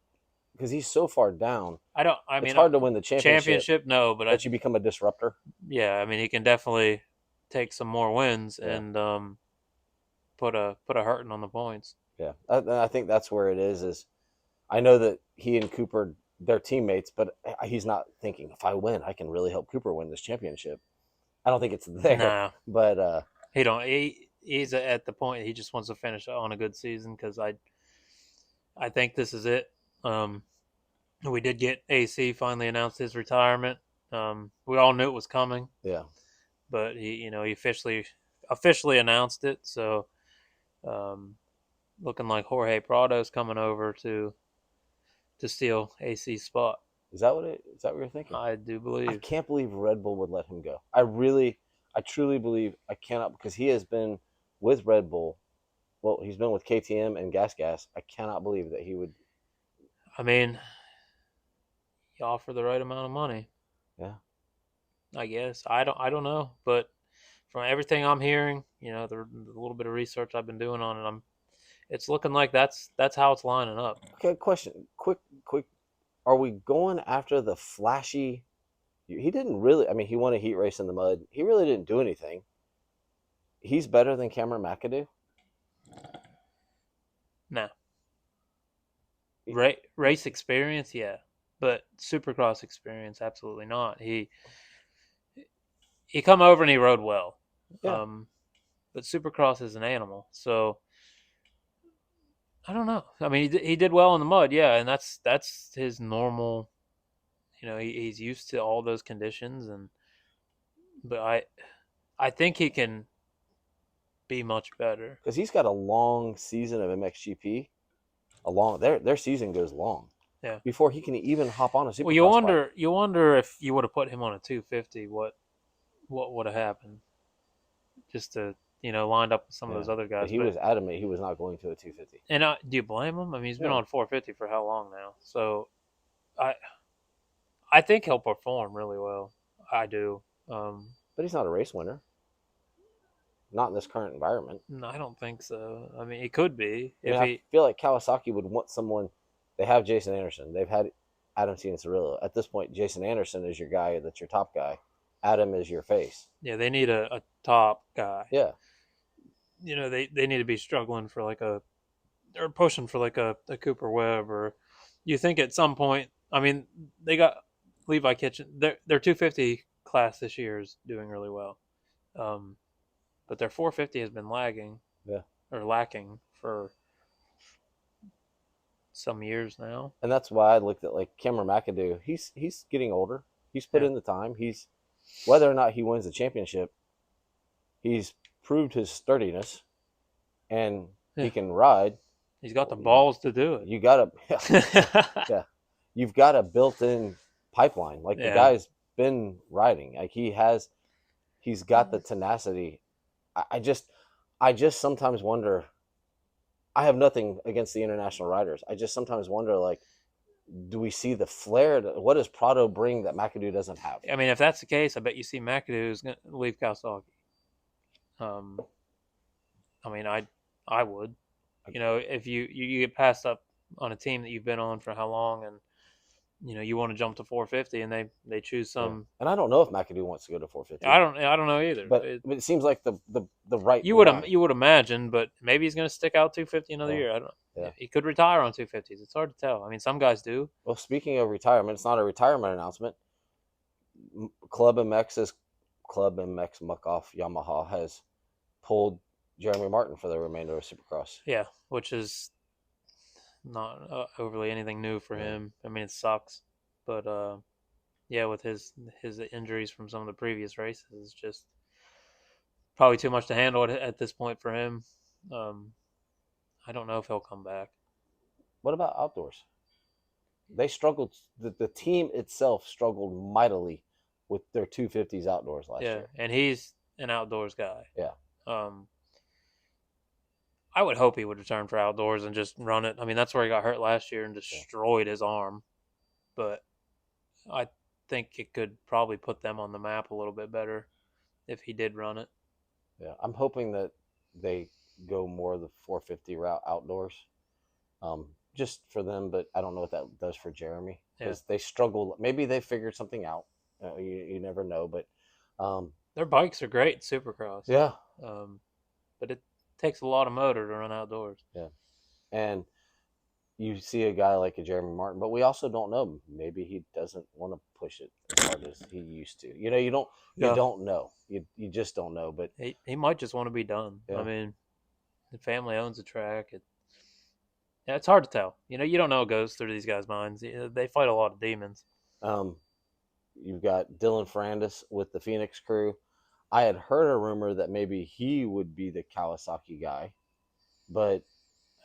Because he's so far down, I don't. I it's mean, hard to win the championship. championship, no, but You become a disruptor. yeah, I mean, he can definitely take some more wins Yeah. and put a hurting on the points. Yeah, I think that's where it is. Is I know that he and Cooper, they're teammates, but he's not thinking if I win, I can really help Cooper win this championship. I don't think it's there. Nah, But he don't. He's at the point he just wants to finish on a good season because I think this is it. We did get AC finally announced his retirement. We all knew it was coming, yeah, but he officially announced it. So, looking like Jorge Prado's coming over to steal AC's spot. is that what you're thinking? I do I believe. can't believe Red Bull would let him go. I truly believe I cannot because he has been with Red Bull. Well, he's been with KTM and Gas. I cannot believe that he would. I mean, you offer the right amount of money. Yeah. I guess I don't know, but from everything I'm hearing, the little bit of research I've been doing on it, it's looking like that's how it's lining up. Okay, question. Quick. Are we going after the flashy? He didn't really. I mean, he won a heat race in the mud. He really didn't do anything. He's better than Cameron McAdoo. No. Race experience, yeah, but Supercross experience, absolutely not. He come over and he rode well, Yeah. but Supercross is an animal, so I don't know. I mean, he did well in the mud, yeah, and that's his normal. He's used to all those conditions, but I think he can be much better because he's got a long season of MXGP. Their season goes long. Yeah. Before he can even hop on a Supercross. Well, you wonder if you would have put him on a 250, what would have happened? Just to lined up with some of those other guys. But he was adamant he was not going to a 250. And do you blame him? I mean, he's been on 450 for how long now? So, I think he'll perform really well. I do. But he's not a race winner. Not in this current environment. No, I don't think so. I mean, he could be. I feel like Kawasaki would want someone. They have Jason Anderson. They've had Adam Cianciarulo. At this point, Jason Anderson is your guy. That's your top guy. Adam is your face. Yeah, they need a top guy. Yeah. They need to be struggling for or pushing for a Cooper Webb, or you think at some point. I mean, they got Levi Kitchen, their 250 class this year is doing really well, but their 450 has been lagging Yeah. or lacking for some years now. And that's why I looked at like Cameron McAdoo. He's getting older. He's put Yeah. in the time. He's whether or not he wins the championship, he's proved his sturdiness, and Yeah. he can ride. He's got the balls to do You got it. yeah, you've got a built-in pipeline. Like the Yeah. guy's been riding. Like he's got the tenacity. I just sometimes wonder. I have nothing against the international riders. I just sometimes wonder, like, do we see the flair? What does Prado bring that McAdoo doesn't have? I mean, if that's the case, I bet you see McAdoo's going to leave Kawasaki. I mean, I would. You know, if you get passed up on a team that you've been on for how long, and you know you want to jump to 450, and they choose some. Yeah. And I don't know if McAdoo wants to go to 450. I don't know either. But it seems like the right. You would imagine, but maybe he's going to stick out 250 another year. I don't know. Yeah. He could retire on 250s. It's hard to tell. I mean, some guys do. Well, speaking of retirement, it's not a retirement announcement. Club MX Muck-Off Yamaha has pulled Jeremy Martin for the remainder of Supercross. Yeah, which is not overly anything new for him. I mean, it sucks, but yeah, with his injuries from some of the previous races, it's just probably too much to handle at this point for him. I don't know if he'll come back. What about outdoors? They struggled. The team itself struggled mightily with their 250s outdoors last year. Yeah, and he's an outdoors guy. Yeah. I would hope he would return for outdoors and just run it. I mean, that's where he got hurt last year and destroyed his arm. But I think it could probably put them on the map a little bit better if he did run it. Yeah, I'm hoping that they go more the 450 route outdoors, just for them. But I don't know what that does for Jeremy because they struggle. Maybe they figured something out. You never know. But their bikes are great, Supercross. Yeah. But it takes a lot of motor to run outdoors. Yeah, and you see a guy like a Jeremy Martin, but we also don't know. Maybe he doesn't want to push it as hard as he used to. You know, you don't know. You just don't know. But he might just want to be done. Yeah. I mean, the family owns the track. It's hard to tell. You know, you don't know what goes through these guys' minds. They fight a lot of demons. You've got Dylan Ferrandis with the Phoenix crew. I had heard a rumor that maybe he would be the Kawasaki guy, but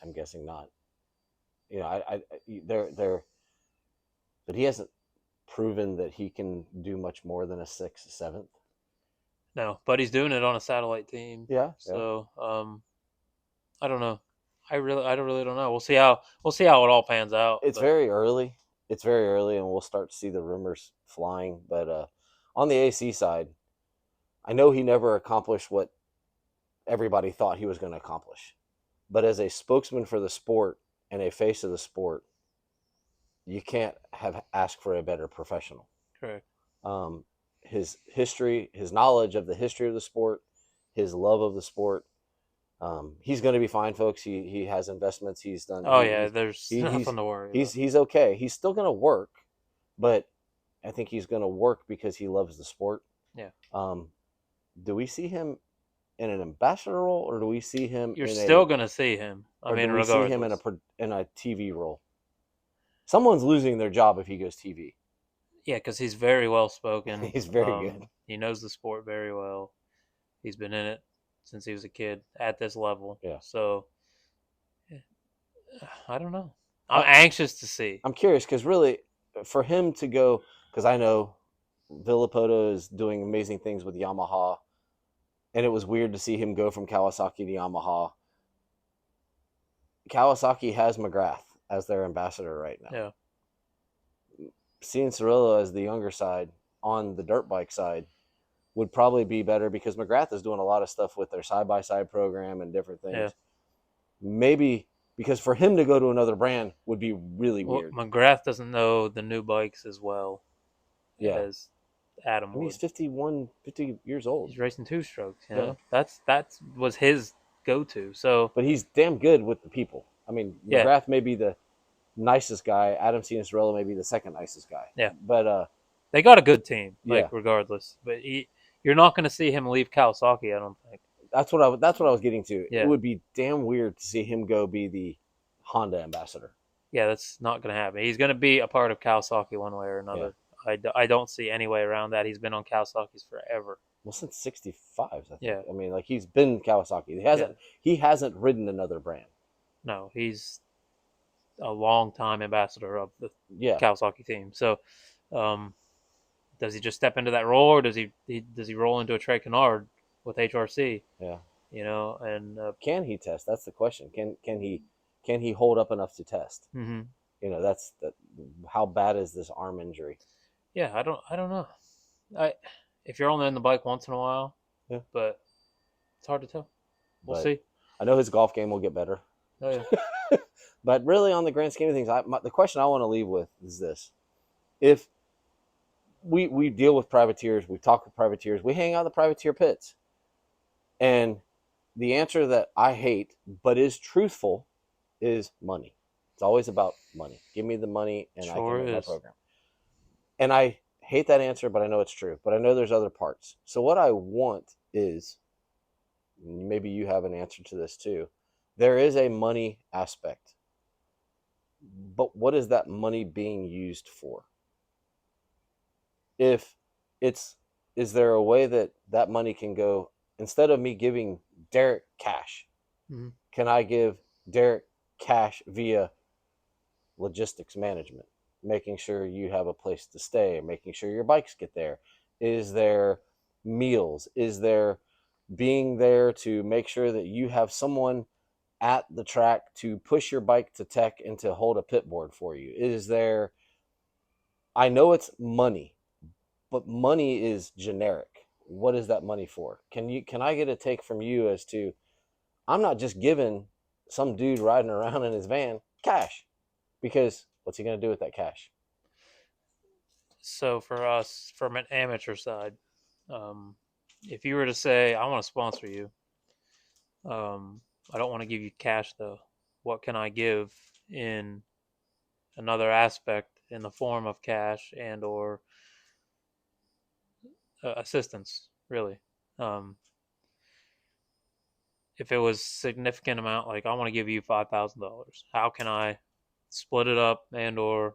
I'm guessing not. You know, but he hasn't proven that he can do much more than a 6th, 7th. No, but he's doing it on a satellite team. Yeah. So, I don't know. I really don't know. We'll see how it all pans out. It's very early. It's very early, and we'll start to see the rumors flying. But on the AC side, I know he never accomplished what everybody thought he was going to accomplish. But as a spokesman for the sport and a face of the sport, you can't have asked for a better professional. Correct. His history, his knowledge of the history of the sport, his love of the sport. He's going to be fine, folks. He has investments. He's done. Oh, yeah, there's nothing to worry about. He's okay. He's still going to work, but I think he's going to work because he loves the sport. Yeah. Do we see him in an ambassador role, or do we see him? You're still going to see him. I mean, do we see him in a TV role? Someone's losing their job if he goes TV. Yeah, because he's very well spoken. He's very good. He knows the sport very well. He's been in it since he was a kid at this level. Yeah. So I don't know. I'm anxious to see. I'm curious because really, for him to go, because I know Villapoto is doing amazing things with Yamaha, and it was weird to see him go from Kawasaki to Yamaha. Kawasaki has McGrath as their ambassador right now. Yeah. Seeing Cirillo as the younger side on the dirt bike side would probably be better because McGrath is doing a lot of stuff with their side-by-side program and different things. Yeah. Maybe because for him to go to another brand would be really weird. McGrath doesn't know the new bikes as well as Adam would. He's 50 years old. He's racing two-strokes. You know? That was his go-to. So, but he's damn good with the people. I mean, McGrath may be the nicest guy. Adam Cirillo may be the second nicest guy. Yeah. But they got a good team, Yeah, regardless. But you're not going to see him leave Kawasaki, I don't think. that's what I was getting to. It Yeah, would be damn weird to see him go be the Honda ambassador. yeah, that's not going to happen. He's going to be a part of Kawasaki one way or Yeah. another. I don't see any way around that. He's been on Kawasaki's forever. Well, since '65, I think. Yeah, I mean, like he's been Kawasaki. yeah. He hasn't ridden another brand. No, he's a long time ambassador of the Yeah, Kawasaki team. So, um, does he just step into that role, or does he roll into a Trey Canard with HRC? yeah. And Can he test? That's the question. Can he hold up enough to test? mm-hmm. That's that. How bad is this arm injury? Yeah, I don't know. I if you're only on the bike once in a while, Yeah, but it's hard to tell. We'll but see. I know his golf game will get better. Oh yeah, But really, on the grand scheme of things, the question I want to leave with is this: if we deal with privateers, we talk with privateers, we hang out in the privateer pits, and the answer that I hate but is truthful is money. It's always about money. Give me the money, and I can sure make my is. program. And I hate that answer, but I know it's true. But I know there's other parts. So what I want is, maybe you have an answer to this too. There is a money aspect, but what is that money being used for? If it's, is there a way that that money can go, instead of me giving Derac cash, Mm-hmm. can I give Derac cash via logistics management, making sure you have a place to stay, making sure your bikes get there? Is there meals? Is there being there to make sure that you have someone at the track to push your bike to tech and to hold a pit board for you? Is there, I know it's money, but money is generic. What is that money for? Can I get a take from you as to, I'm not just giving some dude riding around in his van cash, because what's he going to do with that cash? So for us, from an amateur side, um, if you were to say, "I want to sponsor you," I don't want to give you cash though. What can I give in another aspect in the form of cash and or assistance? Really, um, if it was significant amount, like I want to give you $5,000, how can I split it up and or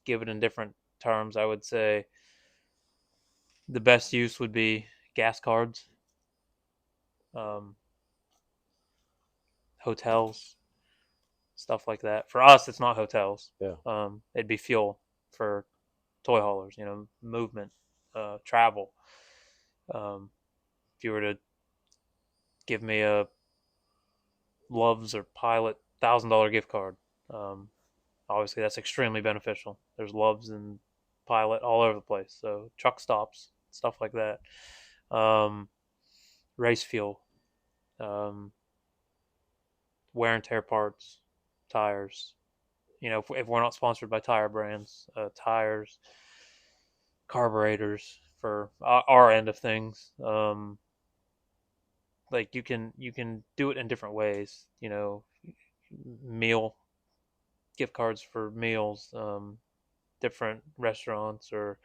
give it in different terms? I would say the best use would be gas cards, um, hotels, stuff like that. For us, it's not hotels. Yeah. It'd be fuel for toy haulers. Movement, travel. If you were to give me a Loves or Pilot $1,000 gift card, um, obviously that's extremely beneficial. There's Loves and Pilot all over the place. So truck stops, stuff like that. Um, Race fuel, um, wear and tear parts, tires. If we're not sponsored by tire brands, tires, carburetors for our end of things. Like you can do it in different ways. Meal gift cards for meals, different restaurants or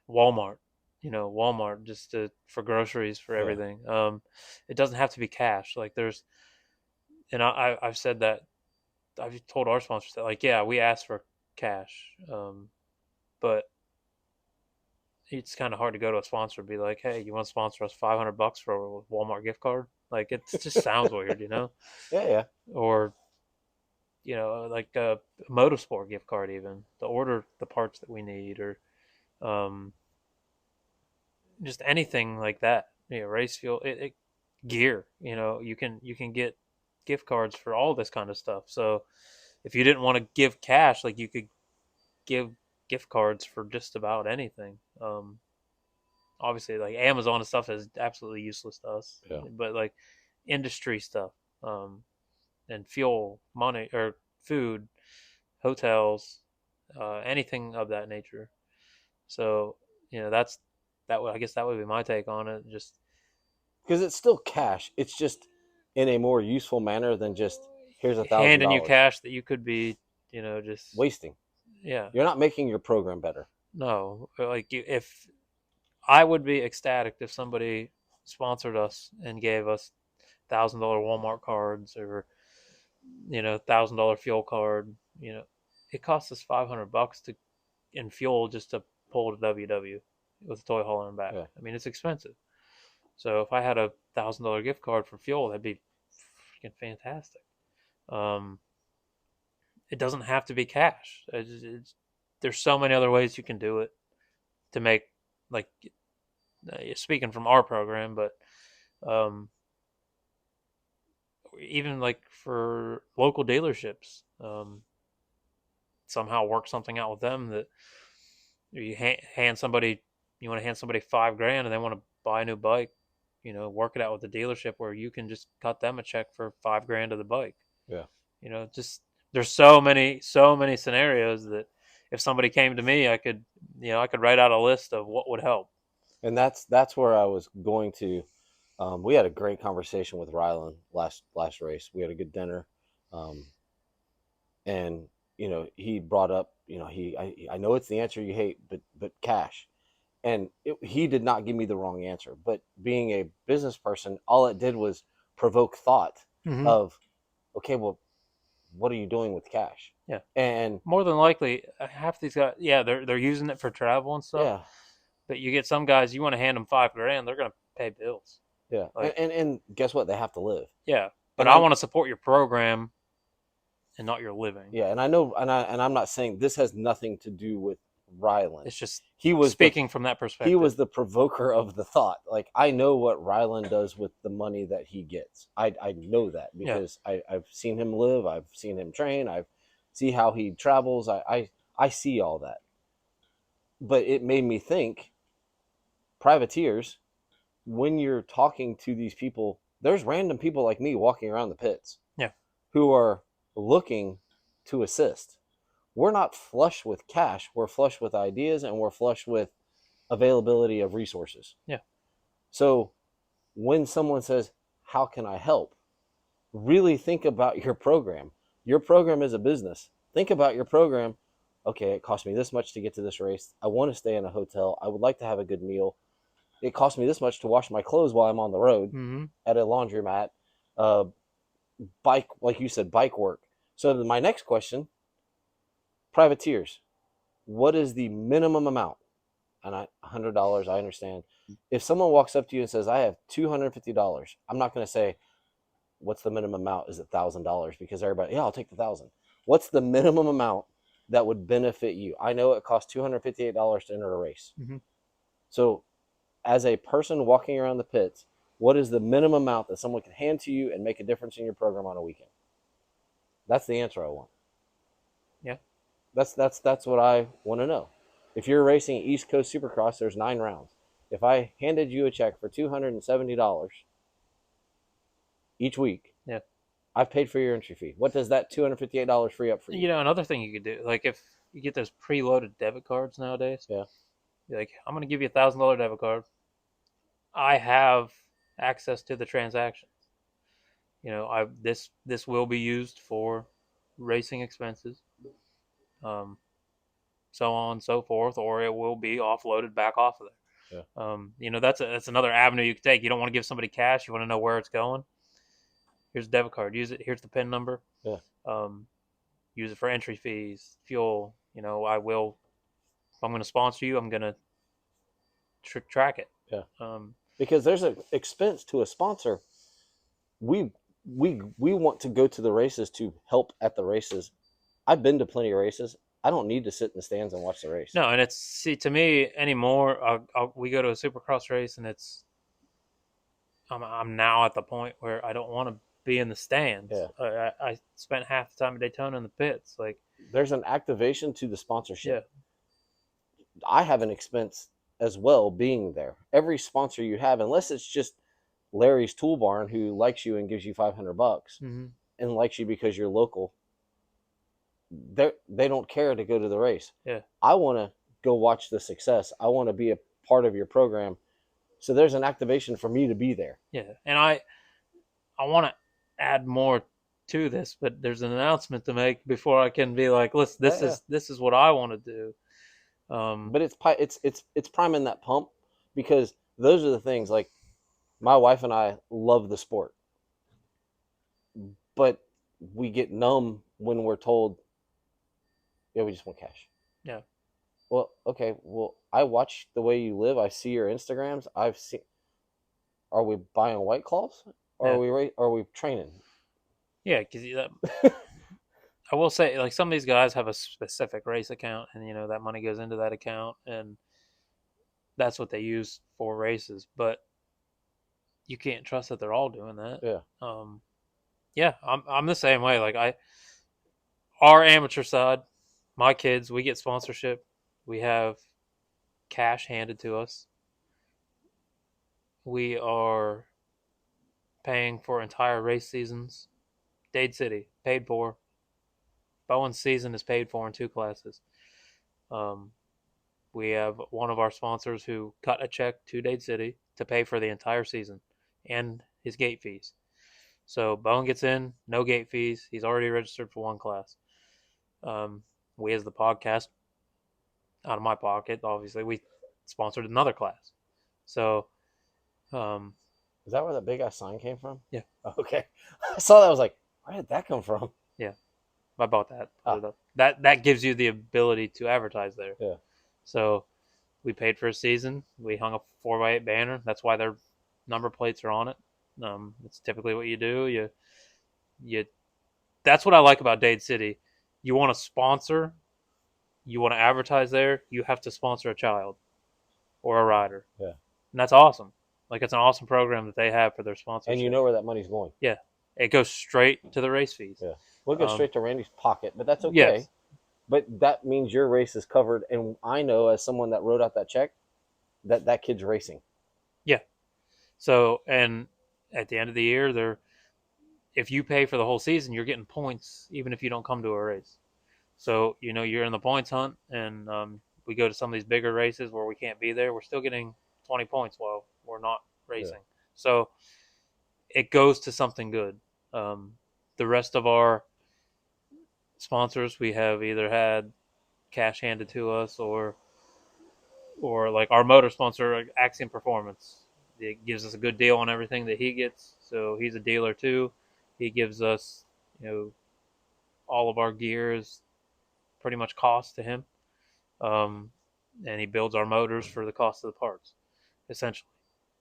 Walmart. Walmart just for groceries for Yeah. everything. It doesn't have to be cash. Like I've said that. I've told our sponsors that, like, yeah, we ask for cash, but it's kind of hard to go to a sponsor and be like, hey, you want to sponsor us $500 for a Walmart gift card? Like, it just sounds weird, Yeah, yeah. or like a motorsport gift card, even to order the parts that we need, or um, just anything like that. Race fuel, gear. You can get gift cards for all this kind of stuff. So if you didn't want to give cash, like, you could give gift cards for just about anything. Obviously, like Amazon and stuff is absolutely useless to us, Yeah. but like industry stuff, and fuel, money, or food, hotels, anything of that nature. So I guess that would be my take on it. Just Because it's still cash. It's just in a more useful manner than just, here's handing you $1,000. cash that you could be, just Wasting. yeah. You're not making your program better. No, like if I would be ecstatic if somebody sponsored us and gave us $1,000 Walmart cards or $1,000 fuel card. It costs us $500 to in fuel just to pull to WW with a toy hauler and back. Yeah. I mean, it's expensive. So if I had $1,000 gift card for fuel, that'd be freaking fantastic. Um, it doesn't have to be cash. There's so many other ways you can do it to make, like, speaking from our program, but um, even like for local dealerships, somehow work something out with them that you hand somebody, you want to hand somebody $5,000 and they want to buy a new bike, work it out with the dealership where you can just cut them a check for $5,000 of the bike. Yeah. Just there's so many scenarios that if somebody came to me, I could write out a list of what would help. And that's where I was going to. We had a great conversation with Rylan last race. We had a good dinner, and he brought up, I know it's the answer you hate, but cash. And he did not give me the wrong answer. But being a business person, all it did was provoke thought Mm-hmm. of, okay, well, what are you doing with cash? Yeah. And More than likely, half these guys, yeah, they're using it for travel and stuff. yeah, But you get some guys, you want to hand them $5,000, they're gonna pay bills. yeah, Like, and guess what? They have to live. yeah, but And I want to support your program and not your living. yeah, and I know, and I'm not saying this has nothing to do with Rylan. It's just He was speaking from that perspective. He was the provoker of the thought. Like, I know what Rylan does with the money that he gets. I know that because I've seen him live. I've seen him train. I see how he travels. I see all that. But it made me think, privateers, when you're talking to these people, there's random people like me walking around the pits, Yeah. who are looking to assist. We're not flush with cash. We're flush with ideas, and we're flush with availability of resources. Yeah. So when someone says, how can I help? Really think about your program. Your program is a business. Think about your program. Okay, it cost me this much to get to this race. I want to stay in a hotel. I would like to have a good meal. It cost me this much to wash my clothes while I'm on the road at a laundromat. Bike, like you said, bike work. So my next question, privateers, what is the minimum amount? And $100, I understand. If someone walks up to you and says, I have $250, I'm not going to say, what's the minimum amount? Is it $1,000? Because everybody, yeah, I'll take the 1,000. What's the minimum amount that would benefit you? I know it costs $258 to enter a race. Mm-hmm. So as a person walking around the pits, what is the minimum amount that someone can hand to you and make a difference in your program on a weekend? That's the answer I want. Yeah. That's what I want to know. If you're racing East Coast Supercross, there's 9 rounds. If I handed you a check for $270 each week, yeah, I've paid for your entry fee. What does that $258 free up for you? Another thing you could do, like if you get those preloaded debit cards nowadays, Yeah. You're like, I'm going to give you $1,000 debit card. I have access to the transactions. This will be used for racing expenses, so on and so forth, or it will be offloaded back off of there. Yeah. That's another avenue you could take. You don't want to give somebody cash. You want to know where it's going. Here's a debit card. Use it. Here's the PIN number. Yeah. Use it for entry fees, fuel. I will. If I'm going to sponsor you, I'm going to track it. Yeah. Because there's an expense to a sponsor. We want to go to the races to help at the races. I've been to plenty of races. I don't need to sit in the stands and watch the race. No, and to me anymore. We go to a Supercross race, and I'm now at the point where I don't want to be in the stands. Yeah. I spent half the time at Daytona in the pits. Like, there's an activation to the sponsorship. Yeah. I have an expense as well being there. Every sponsor you have, unless it's just Larry's Tool Barn who likes you and gives you $500 and likes you because you're local, they don't care to go to the race. Yeah. I want to go watch the success. I want to be a part of your program. So there's an activation for me to be there. Yeah. And I want to add more to this, but there's an announcement to make before I can be like, listen, this is what I want to do. But it's priming that pump, because those are the things, like my wife and I love the sport, but we get numb when we're told, yeah, we just want cash. yeah, Well, okay, well, I watch the way you live. I see your Instagrams. I've seen. Are we buying White Claws? Or yeah, are we training? yeah. Because I will say, like, some of these guys have a specific race account, and that money goes into that account, and that's what they use for races. But you can't trust that they're all doing that. Yeah. Yeah, I'm the same way. Like, our amateur side, my kids, we get sponsorship. We have cash handed to us. We are paying for entire race seasons. Dade City paid for. Bowen's season is paid for in 2 classes. Um, we have one of our sponsors who cut a check to Dade City to pay for the entire season and his gate fees. So Bowen gets in, no gate fees. He's already registered for 1 class. We, as the podcast, out of my pocket, obviously, we sponsored another class. So, um, Is that where that big ass sign came from? yeah, Okay. I saw that. I was like, where did that come from? yeah, I bought that. Ah, That gives you the ability to advertise there. yeah. So we paid for a season. We hung a 4x8 banner. That's why their number plates are on it. It's typically what you do. You. That's what I like about Dade City. You want to sponsor, you want to advertise there. You have to sponsor a child or a rider, Yeah. and that's awesome. Like, it's an awesome program that they have for their sponsorship. And you know where that money's going. Yeah, it goes straight to the race fees. Yeah. We'll go straight to Randy's pocket, but that's okay. Yes. But that means your race is covered. And I know, as someone that wrote out that check, that kid's racing. Yeah. So, and at the end of the year, if you pay for the whole season, you're getting points even if you don't come to a race. So, you're in the points hunt, and we go to some of these bigger races where we can't be there. We're still getting 20 points while we're not racing. Yeah. So it goes to something good. The rest of our sponsors, we have either had cash handed to us, or like our motor sponsor, Axiom Performance. It gives us a good deal on everything that he gets. So he's a dealer too. He gives us, all of our gear is pretty much cost to him. And he builds our motors for the cost of the parts, essentially.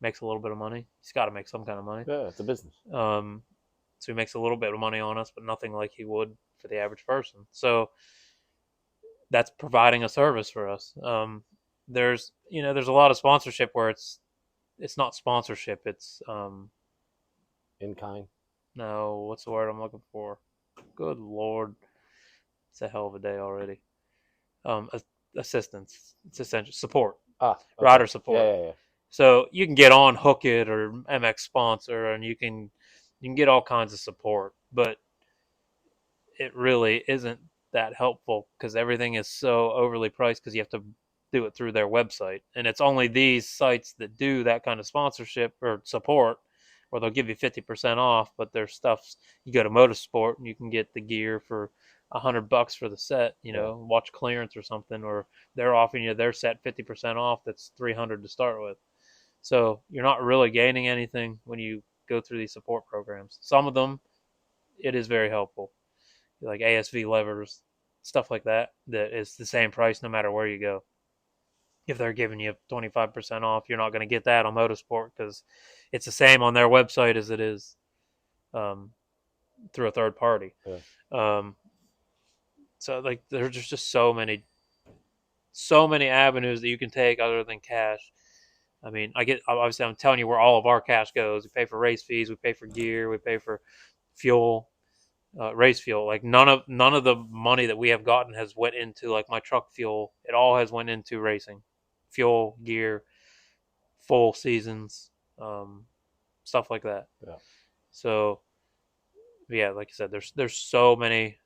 Makes a little bit of money. He's got to make some kind of money. Yeah, it's a business. So he makes a little bit of money on us, but nothing like he would for the average person. So that's providing a service for us. There's a lot of sponsorship where it's not sponsorship. It's in kind. No, what's the word I'm looking for? Good Lord, it's a hell of a day already. Assistance. It's essential support. Okay. Rider support. Yeah. So you can get on Hook It or MX Sponsor, and you can get all kinds of support, but it really isn't that helpful because everything is so overly priced because you have to do it through their website, and it's only these sites that do that kind of sponsorship or support, where they'll give you 50% off. But their stuff's, you go to Motorsport and you can get the gear for $100 for the set. Watch clearance or something, or they're offering you their set 50% off. That's $300 to start with. So you're not really gaining anything when you go through these support programs. Some of them, it is very helpful, like ASV levers, stuff like that. That is the same price no matter where you go. If they're giving you 25% off, you're not going to get that on Motorsport because it's the same on their website as it is through a third party. Yeah. So like there's just so many avenues that you can take other than cash. I mean, obviously I'm telling you where all of our cash goes. We pay for race fees, we pay for gear, we pay for fuel, race fuel. Like none of the money that we have gotten has went into like my truck fuel. It all has went into racing, fuel, gear, full seasons, stuff like that. Yeah. So yeah, like I said, there's so many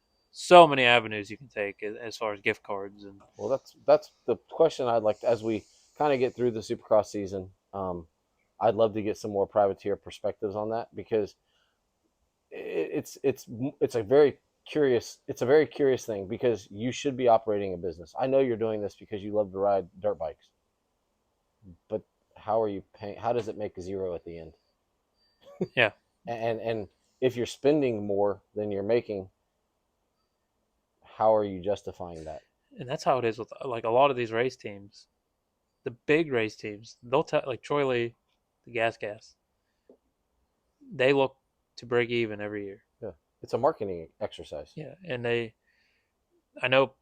avenues you can take as far as gift cards. And well, that's the question I'd like to, as we kind of get through the Supercross season. I'd love to get some more privateer perspectives on that, because it's a very curious. It's a very curious thing because you should be operating a business. I know you're doing this because you love to ride dirt bikes, but how are you paying? How does it make zero at the end? Yeah, And if you're spending more than you're making, how are you justifying that? and that's how it is with like a lot of these race teams. The big race teams, they'll tell like Troy Lee, the gas. They look to break even every year. Yeah, it's a marketing exercise. Yeah, and I know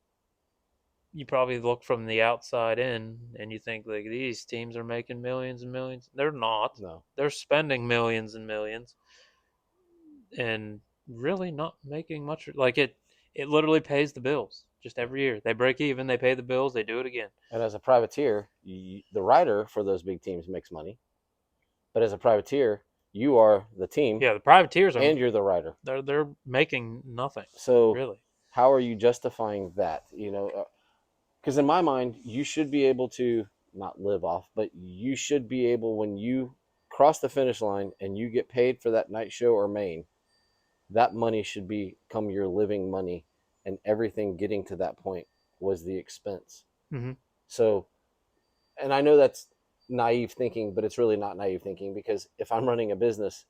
you probably look from the outside in and you think like these teams are making millions and millions. They're not. No, They're spending millions and millions and really not making much. Like it literally pays the bills just every year. They break even, they pay the bills, they do it again. and as a privateer, the rider for those big teams makes money. But as a privateer, you are the team Yeah, the privateers are and you're the rider. they're making nothing So really. how are you justifying that? You know, because in my mind, you should be able to not live off, but you should be able when you cross the finish line and you get paid for that night show or main, that money should become your living money, and everything getting to that point was the expense. Mm-hmm. So, and I know that's naive thinking, but it's really not naive thinking because if I'm running a business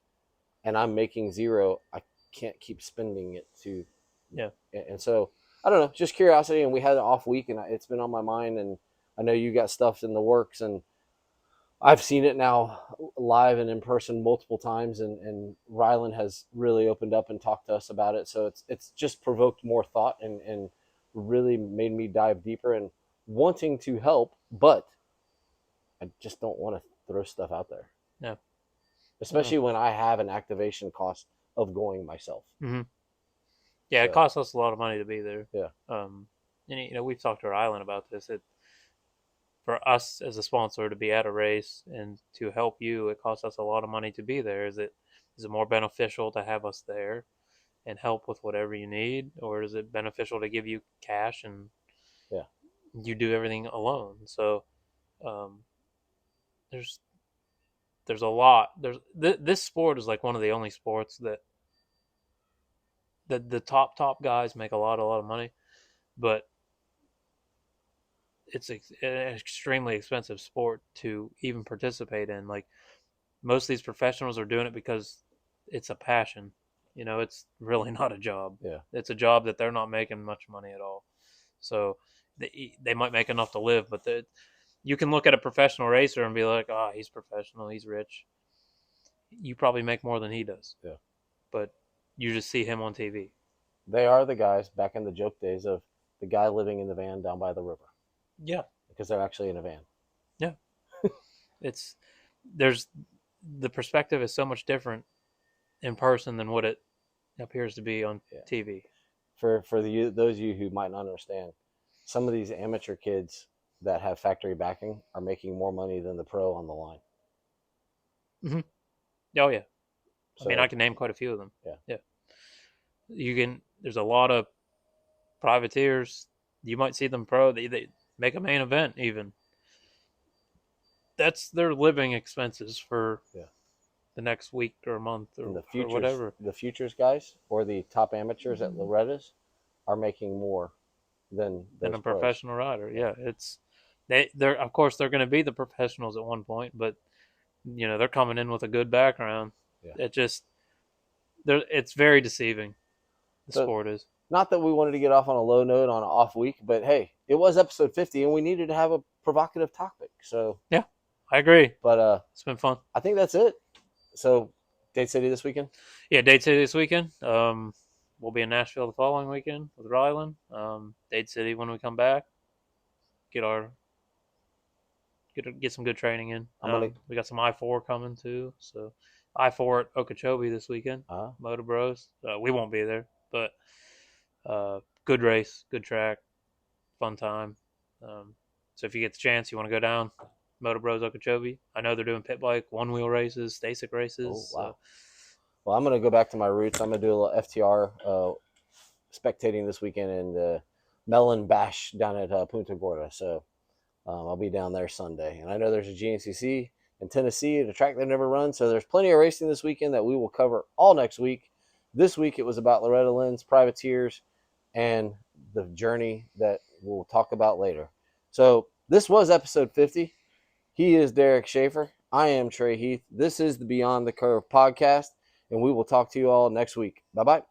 and I'm making zero, I can't keep spending it to. Yeah. And so I don't know, just curiosity. And we had an off week, and it's been on my mind. And I know you got stuff in the works, and I've seen it now live and in person multiple times. And Rylan has really opened up and talked to us about it. So it's just provoked more thought and really made me dive deeper and wanting to help, but I just don't want to throw stuff out there. Yeah. Especially when I have an activation cost of going myself. Mm-hmm. Yeah, it So, costs us a lot of money to be there. yeah. And we've talked to our island about this. For us as a sponsor to be at a race and to help you, it costs us a lot of money to be there. Is it more beneficial to have us there and help with whatever you need, or is it beneficial to give you cash and Yeah. you do everything alone? So um, there's there's a lot. This sport is like one of the only sports that the top guys make a lot of money, but it's an extremely expensive sport to even participate in. Like most of these professionals are doing it because it's a passion. It's really not a job. Yeah. It's a job that they're not making much money at all. So they might make enough to live, but you can look at a professional racer and be like, oh, he's professional, he's rich. You probably make more than he does. Yeah. But you just see him on TV. They are the guys back in the joke days of the guy living in the van down by the river. Yeah. Because they're actually in a van. Yeah. There's the perspective is so much different in person than what it appears to be on TV. For those of you who might not understand, some of these amateur kids that have factory backing are making more money than the pro on the line. Mm-hmm. Oh yeah. So, I mean, I can name quite a few of them. Yeah. There's a lot of privateers. You might see them pro. They make a main event even. That's their living expenses for the next week or a month or whatever. The futures guys or the top amateurs at Loretta's are making more than a professional rider. Yeah, they're of course they're going to be the professionals at one point, but they're coming in with a good background. Yeah. It's very deceiving. The sport is. Not that we wanted to get off on a low note on an off week, but hey, it was episode 50 and we needed to have a provocative topic. So yeah, I agree. But it's been fun. I think that's it. So Dade City this weekend? Yeah, Dade City this weekend. We'll be in Nashville the following weekend with Rylan. Dade City when we come back. Get some good training in. We got some I-4 coming too. So I-4 at Okeechobee this weekend. Moto Bros. We won't be there, but good race, good track, fun time. So if you get the chance, you want to go down Moto Bros Okeechobee. I know they're doing pit bike, one wheel races, STACYC races. Oh, wow. Well, I'm going to go back to my roots. I'm going to do a little FTR spectating this weekend in the Melon Bash down at Punta Gorda. So I'll be down there Sunday. And I know there's a GNCC in Tennessee at a track they've never run. So there's plenty of racing this weekend that we will cover all next week. This week it was about Loretta Lynn's privateers and the journey that we'll talk about later. So this was episode 50. He is Derek Schaefer. I am Trey Heath. This is the Beyond the Curve podcast, and we will talk to you all next week. Bye-bye.